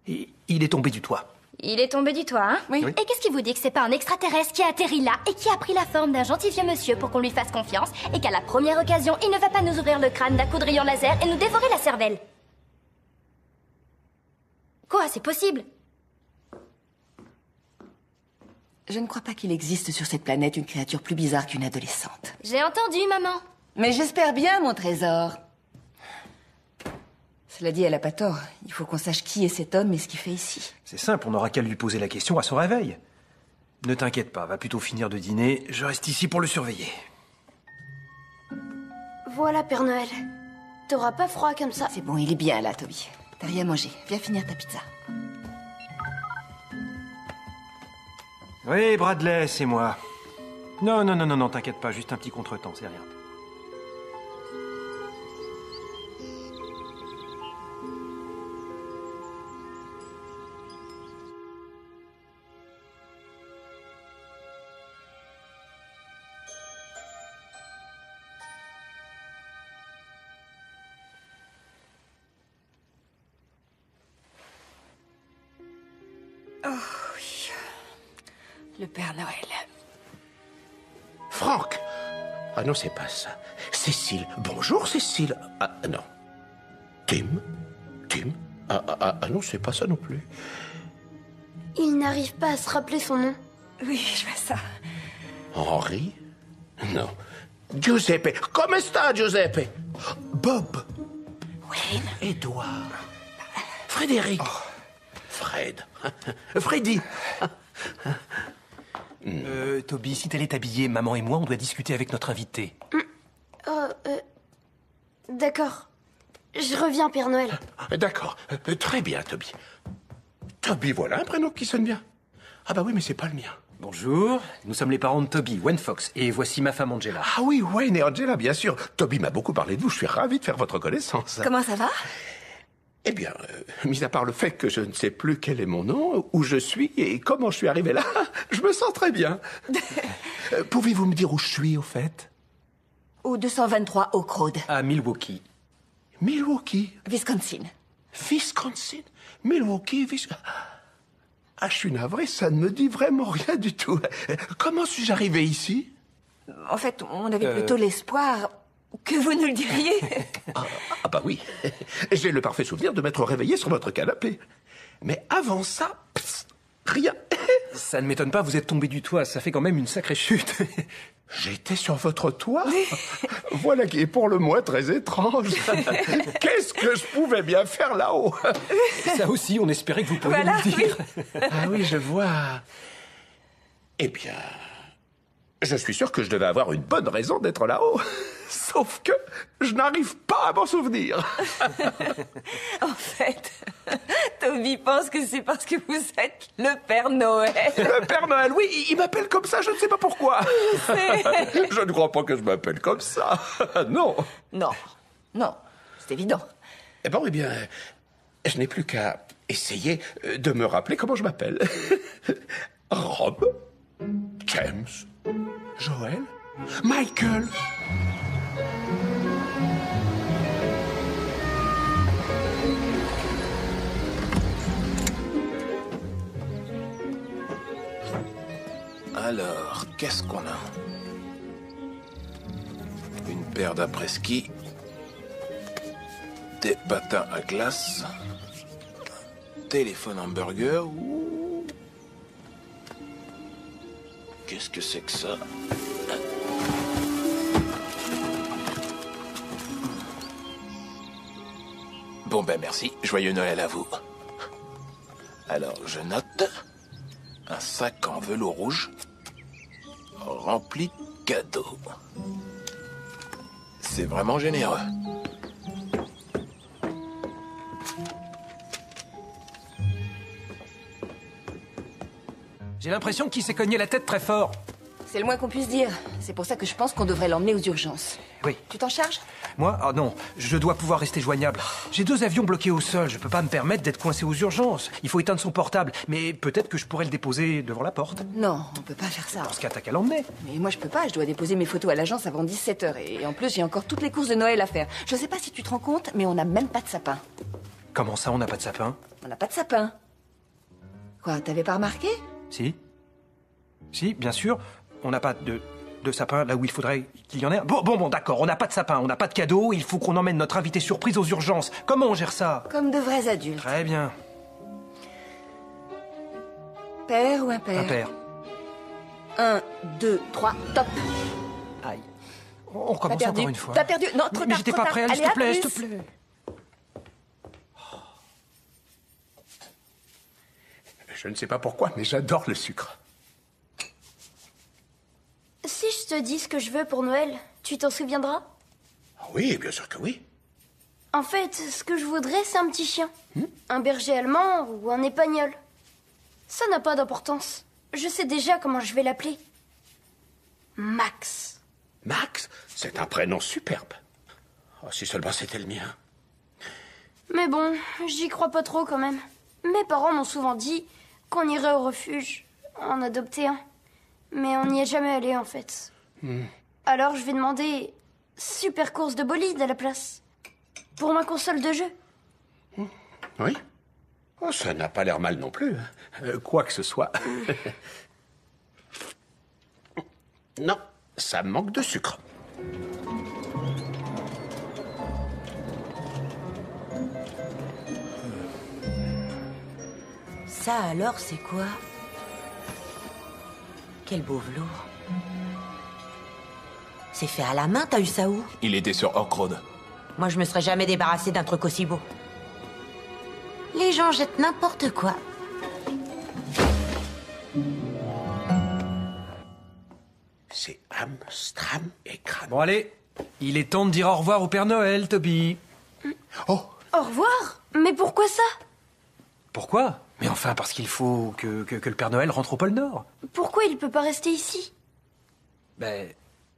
il est tombé du toit. Il est tombé du toit, hein? Oui. Et qu'est-ce qui vous dit que c'est pas un extraterrestre qui a atterri là et qui a pris la forme d'un gentil vieux monsieur pour qu'on lui fasse confiance et qu'à la première occasion, il ne va pas nous ouvrir le crâne d'un coup de rayon laser et nous dévorer la cervelle? Quoi, c'est possible? Je ne crois pas qu'il existe sur cette planète une créature plus bizarre qu'une adolescente. J'ai entendu, maman. Mais j'espère bien, mon trésor. Cela dit, elle a pas tort. Il faut qu'on sache qui est cet homme et ce qu'il fait ici. C'est simple, on n'aura qu'à lui poser la question à son réveil. Ne t'inquiète pas, va plutôt finir de dîner. Je reste ici pour le surveiller. Voilà, Père Noël. T'auras pas froid comme ça. C'est bon, il est bien là, Toby. T'as rien mangé. Viens finir ta pizza. Oui, Bradley, c'est moi. Non, t'inquiète pas, juste un petit contretemps, c'est rien. Oh oui. Le Père Noël. Franck! Ah non, c'est pas ça. Cécile. Bonjour, Cécile. Ah non. Tim? Ah non, c'est pas ça non plus. Il n'arrive pas à se rappeler son nom. Oui, je vois ça. Henri? Non. Giuseppe. Come sta, Giuseppe? Bob. Wayne. Édouard. Frédéric. Fred. Freddy. Toby, si t'allais t'habiller, maman et moi, on doit discuter avec notre invité. D'accord. Je reviens, Père Noël. D'accord. Très bien, Toby. Toby, voilà un prénom qui sonne bien. Ah bah oui, mais c'est pas le mien. Bonjour, nous sommes les parents de Toby, Wayne Fox, et voici ma femme Angela. Ah oui, Wayne et Angela, bien sûr. Toby m'a beaucoup parlé de vous, je suis ravi de faire votre connaissance. Comment ça va? Eh bien, mis à part le fait que je ne sais plus quel est mon nom, où je suis et comment je suis arrivé là, je me sens très bien. Pouvez-vous me dire où je suis, au fait? Au 223 Oak Road. À Milwaukee. Milwaukee? Wisconsin. Wisconsin? Milwaukee, Ah, je suis navré, ça ne me dit vraiment rien du tout. Comment suis-je arrivé ici? En fait, on avait plutôt l'espoir que vous nous le diriez. Ah bah oui. J'ai le parfait souvenir de m'être réveillé sur votre canapé. Mais avant ça, rien. Ça ne m'étonne pas, vous êtes tombé du toit, ça fait quand même une sacrée chute. J'étais sur votre toit? Voilà qui est pour le moins très étrange. Qu'est-ce que je pouvais bien faire là-haut? Ça aussi, on espérait que vous pourriez nous le dire. Oui. Ah oui, je vois. Eh bien, je suis sûr que je devais avoir une bonne raison d'être là-haut. Sauf que je n'arrive pas à m'en souvenir. En fait, Toby pense que c'est parce que vous êtes le Père Noël. Le Père Noël, oui, il m'appelle comme ça, je ne sais pas pourquoi. Je ne crois pas que je m'appelle comme ça. Non. Non, c'est évident. Eh bon, eh bien, je n'ai plus qu'à essayer de me rappeler comment je m'appelle. Rob, James, Joël, Michael. Alors, qu'est-ce qu'on a? Une paire d'après-ski, des patins à glace, téléphone hamburger. Ouh. Qu'est-ce que c'est que ça? Bon ben merci, joyeux Noël à vous. Alors je note un sac en velours rouge rempli de cadeaux. C'est vraiment généreux. J'ai l'impression qu'il s'est cogné la tête très fort. C'est le moins qu'on puisse dire. C'est pour ça que je pense qu'on devrait l'emmener aux urgences. Oui. Tu t'en charges? Moi? Ah non, je dois pouvoir rester joignable. J'ai 2 avions bloqués au sol, je peux pas me permettre d'être coincé aux urgences. Il faut éteindre son portable, mais peut-être que je pourrais le déposer devant la porte. Non, on peut pas faire ça. Dans ce cas, t'as qu'à l'emmener. Mais moi je peux pas, je dois déposer mes photos à l'agence avant 17h. Et en plus, j'ai encore toutes les courses de Noël à faire. Je sais pas si tu te rends compte, mais on n'a même pas de sapin. Comment ça, on n'a pas de sapin? On n'a pas de sapin. Quoi, t'avais pas remarqué? Si. Si, bien sûr. On n'a pas de sapin là où il faudrait qu'il y en ait un. Bon, d'accord, on n'a pas de sapin, on n'a pas de cadeau, il faut qu'on emmène notre invité surprise aux urgences. Comment on gère ça? Comme de vrais adultes. Très bien. Père ou impair? Impair. 1, 2, 3, top. Aïe. On recommence encore une fois. T'as perdu. Non, trop tard. Mais j'étais pas prêt, allez, s'il te plaît, s'il te plaît. Je ne sais pas pourquoi, mais j'adore le sucre. Si je te dis ce que je veux pour Noël, tu t'en souviendras? Oui, bien sûr que oui. En fait, ce que je voudrais, c'est un petit chien. Un berger allemand ou un épagnol. Ça n'a pas d'importance. Je sais déjà comment je vais l'appeler. Max. Max, c'est un prénom superbe. Oh, si seulement c'était le mien. Mais bon, j'y crois pas trop quand même. Mes parents m'ont souvent dit qu'on irait au refuge en adopter un. Mais on n'y est jamais allé en fait. Alors je vais demander super course de bolide à la place. Pour ma console de jeu. Oui. Oh, ça n'a pas l'air mal non plus. Quoi que ce soit. Non, ça manque de sucre. Ça alors, c'est quoi? Quel beau velours. C'est fait à la main, t'as eu ça où? Il était sur Orc Road. Moi, je me serais jamais débarrassé d'un truc aussi beau. Les gens jettent n'importe quoi. C'est Amstram et Kram. Bon, allez, il est temps de dire au revoir au Père Noël, Toby. Oh, Au revoir? Mais pourquoi ça? Pourquoi? Mais enfin, parce qu'il faut que le Père Noël rentre au pôle Nord. Pourquoi il peut pas rester ici? Ben,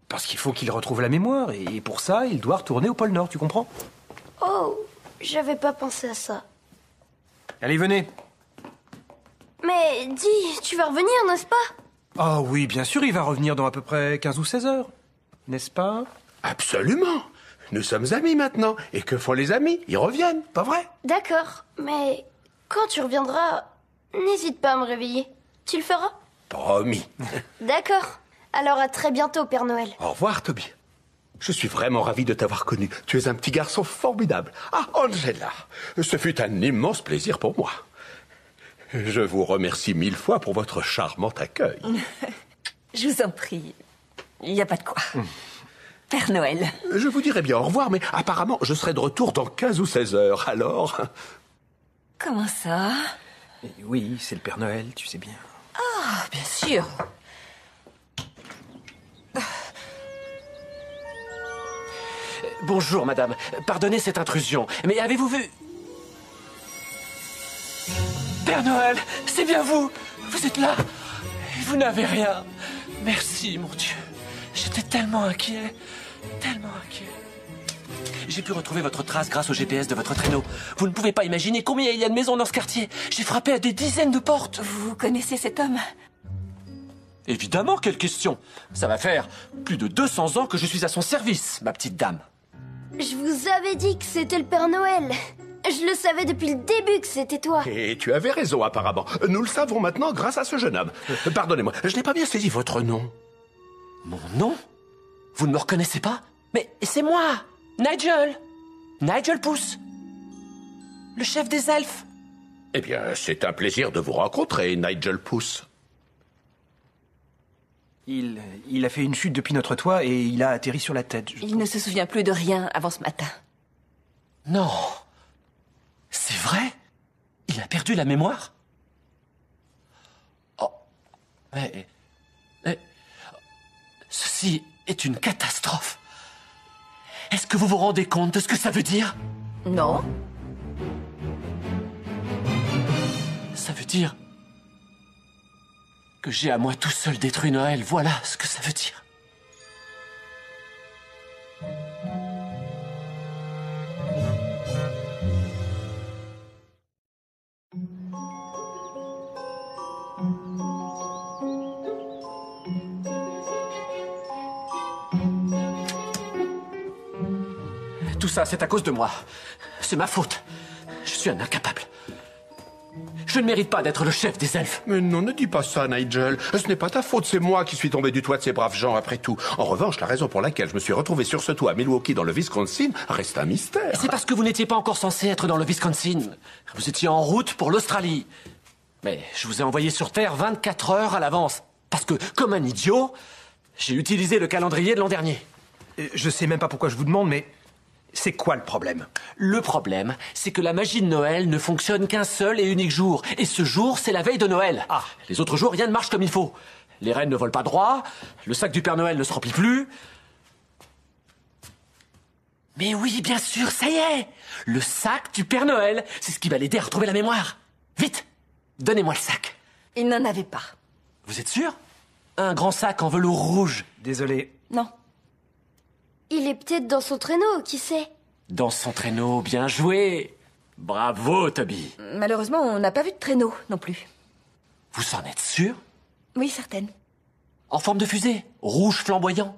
parce qu'il faut qu'il retrouve la mémoire, et pour ça, il doit retourner au pôle Nord, tu comprends? Oh, j'avais pas pensé à ça. Allez, venez. Mais dis, tu vas revenir, n'est-ce pas? Ah oui, bien sûr, il va revenir dans à peu près 15 ou 16 heures. N'est-ce pas? absolument. Nous sommes amis maintenant. Et que font les amis? Ils reviennent, pas vrai? D'accord, mais quand tu reviendras, n'hésite pas à me réveiller. Tu le feras? Promis. D'accord. Alors à très bientôt, Père Noël. Au revoir, Toby. Je suis vraiment ravi de t'avoir connu. Tu es un petit garçon formidable. Ah, Angela, ce fut un immense plaisir pour moi. Je vous remercie 1000 fois pour votre charmant accueil. Je vous en prie. Il n'y a pas de quoi. Père Noël. Je vous dirai bien au revoir, mais apparemment, je serai de retour dans 15 ou 16 heures, alors... Comment ça? Oui, c'est le Père Noël, tu sais bien. Ah, bien sûr. Bonjour, madame. Pardonnez cette intrusion, mais avez-vous vu... Père Noël, c'est bien vous. Vous êtes là. Et vous n'avez rien. Merci, mon Dieu. J'étais tellement inquiet. Tellement inquiet. J'ai pu retrouver votre trace grâce au GPS de votre traîneau. Vous ne pouvez pas imaginer combien il y a de maisons dans ce quartier. J'ai frappé à des dizaines de portes. Vous connaissez cet homme? Évidemment, quelle question. Ça va faire plus de 200 ans que je suis à son service, ma petite dame. Je vous avais dit que c'était le Père Noël. Je le savais depuis le début que c'était toi. Et tu avais raison, apparemment. Nous le savons maintenant grâce à ce jeune homme. Pardonnez-moi, je n'ai pas bien saisi votre nom. Mon nom? Vous ne me reconnaissez pas? Mais c'est moi, Nigel. Nigel Pouce. Le chef des elfes. Eh bien, c'est un plaisir de vous rencontrer, Nigel Pouce. Il a fait une chute depuis notre toit et il a atterri sur la tête. Il ne se souvient plus de rien avant ce matin. Non. vrai? Il a perdu la mémoire? Oh, mais... Ceci est une catastrophe. Est-ce que vous vous rendez compte de ce que ça veut dire? Non. Ça veut dire que j'ai à moi tout seul détruit Noël. Voilà ce que ça veut dire. Tout ça, c'est à cause de moi. C'est ma faute. Je suis un incapable. Je ne mérite pas d'être le chef des elfes. Mais non, ne dis pas ça, Nigel. Ce n'est pas ta faute, c'est moi qui suis tombé du toit de ces braves gens après tout. En revanche, la raison pour laquelle je me suis retrouvé sur ce toit à Milwaukee dans le Wisconsin reste un mystère. C'est parce que vous n'étiez pas encore censé être dans le Wisconsin. Vous étiez en route pour l'Australie. Mais je vous ai envoyé sur Terre 24 heures à l'avance. Parce que, comme un idiot, j'ai utilisé le calendrier de l'an dernier. Je sais même pas pourquoi je vous demande, mais... c'est quoi le problème? Le problème, c'est que la magie de Noël ne fonctionne qu'un seul et unique jour. Et ce jour, c'est la veille de Noël. Ah. Les autres jours, rien ne marche comme il faut. Les rennes ne volent pas droit, le sac du Père Noël ne se remplit plus. Mais oui, bien sûr, ça y est! Le sac du Père Noël, c'est ce qui va l'aider à retrouver la mémoire. Vite! Donnez-moi le sac. Il n'en avait pas. Vous êtes sûr? Un grand sac en velours rouge. Désolé. Non. Il est peut-être dans son traîneau, qui sait? Dans son traîneau, bien joué. Bravo, Toby. Malheureusement, on n'a pas vu de traîneau non plus. Vous en êtes sûr? Oui, certaine. En forme de fusée, rouge flamboyant.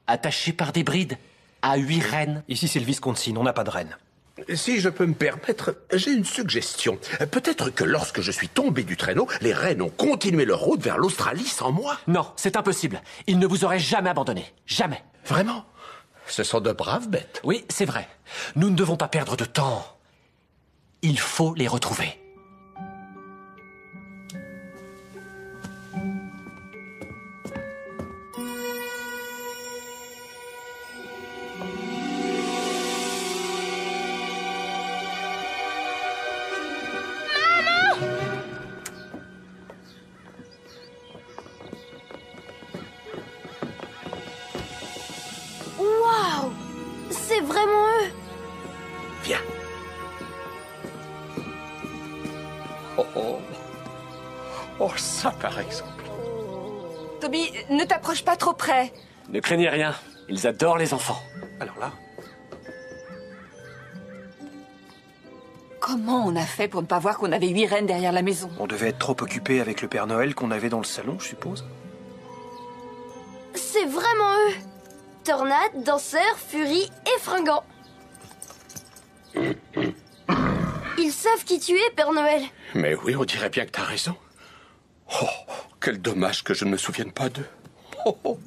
Attaché par des brides à 8 rennes. Ici, c'est le Wisconsin, on n'a pas de rennes. Si je peux me permettre, j'ai une suggestion. Peut-être que lorsque je suis tombé du traîneau, les rennes ont continué leur route vers l'Australie sans moi. Non, c'est impossible. Ils ne vous auraient jamais abandonné. Jamais. Vraiment? Ce sont de braves bêtes. Oui, c'est vrai. Nous ne devons pas perdre de temps. Il faut les retrouver. Waouh! C'est vraiment eux! Viens. Oh, oh. Oh, ça par exemple. Toby, ne t'approche pas trop près. Ne craignez rien. Ils adorent les enfants. Alors là... Comment on a fait pour ne pas voir qu'on avait 8 rennes derrière la maison? On devait être trop occupé avec le Père Noël qu'on avait dans le salon, je suppose. C'est vraiment eux! Tornade, danseur, furie et fringant. Ils savent qui tu es, Père Noël. Mais oui, on dirait bien que t'as raison. Oh, quel dommage que je ne me souvienne pas d'eux. Oh, oh.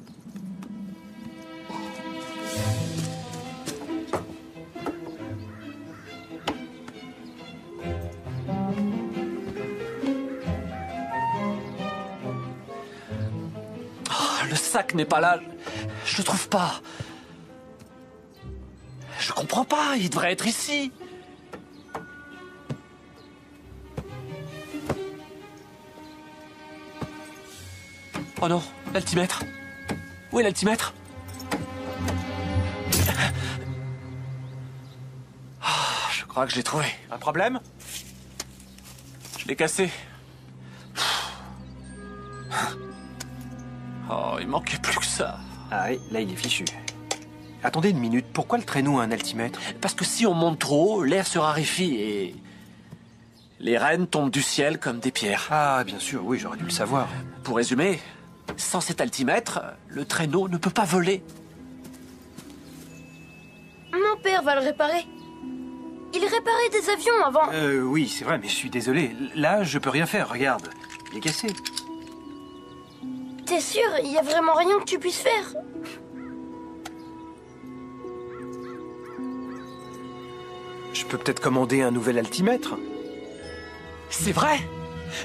Le sac n'est pas là. Je le trouve pas. Je comprends pas. Il devrait être ici. Oh non, l'altimètre. Où est l'altimètre? Je crois que je l'ai trouvé. Un problème? Je l'ai cassé. Oh, il manquait plus que ça. Ah oui, là il est fichu. Attendez une minute, pourquoi le traîneau a un altimètre? Parce que si on monte trop haut, l'air se raréfie et... les rennes tombent du ciel comme des pierres. Ah, bien sûr, oui, j'aurais dû le savoir. Pour résumer, sans cet altimètre, le traîneau ne peut pas voler. Mon père va le réparer. Il réparait des avions avant. Oui, c'est vrai, mais je suis désolé. Là, je peux rien faire, regarde. Il est cassé. T'es sûr? Il y a vraiment rien que tu puisses faire? Je peux peut-être commander un nouvel altimètre. C'est vrai?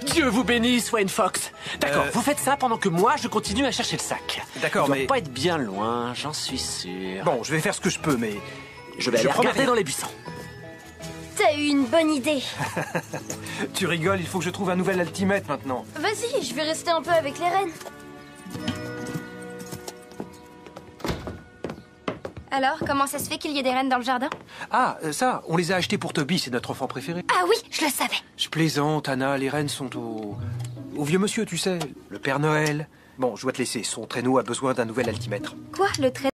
Dieu vous bénisse, Wayne Fox. D'accord, vous faites ça pendant que moi, je continue à chercher le sac. D'accord, mais... Il doit pas être bien loin, j'en suis sûr. Bon, je vais faire ce que je peux, mais... Je vais aller regarder dans les buissons. T'as eu une bonne idée. Tu rigoles, il faut que je trouve un nouvel altimètre maintenant. Vas-y, je vais rester un peu avec les rennes. Alors, comment ça se fait qu'il y ait des rennes dans le jardin? Ah, ça, on les a achetés pour Toby, c'est notre enfant préféré. Ah oui, je le savais. Je plaisante, Anna, les rennes sont au vieux monsieur, tu sais, le Père Noël. Bon, je dois te laisser, son traîneau a besoin d'un nouvel altimètre. Quoi, le traîneau?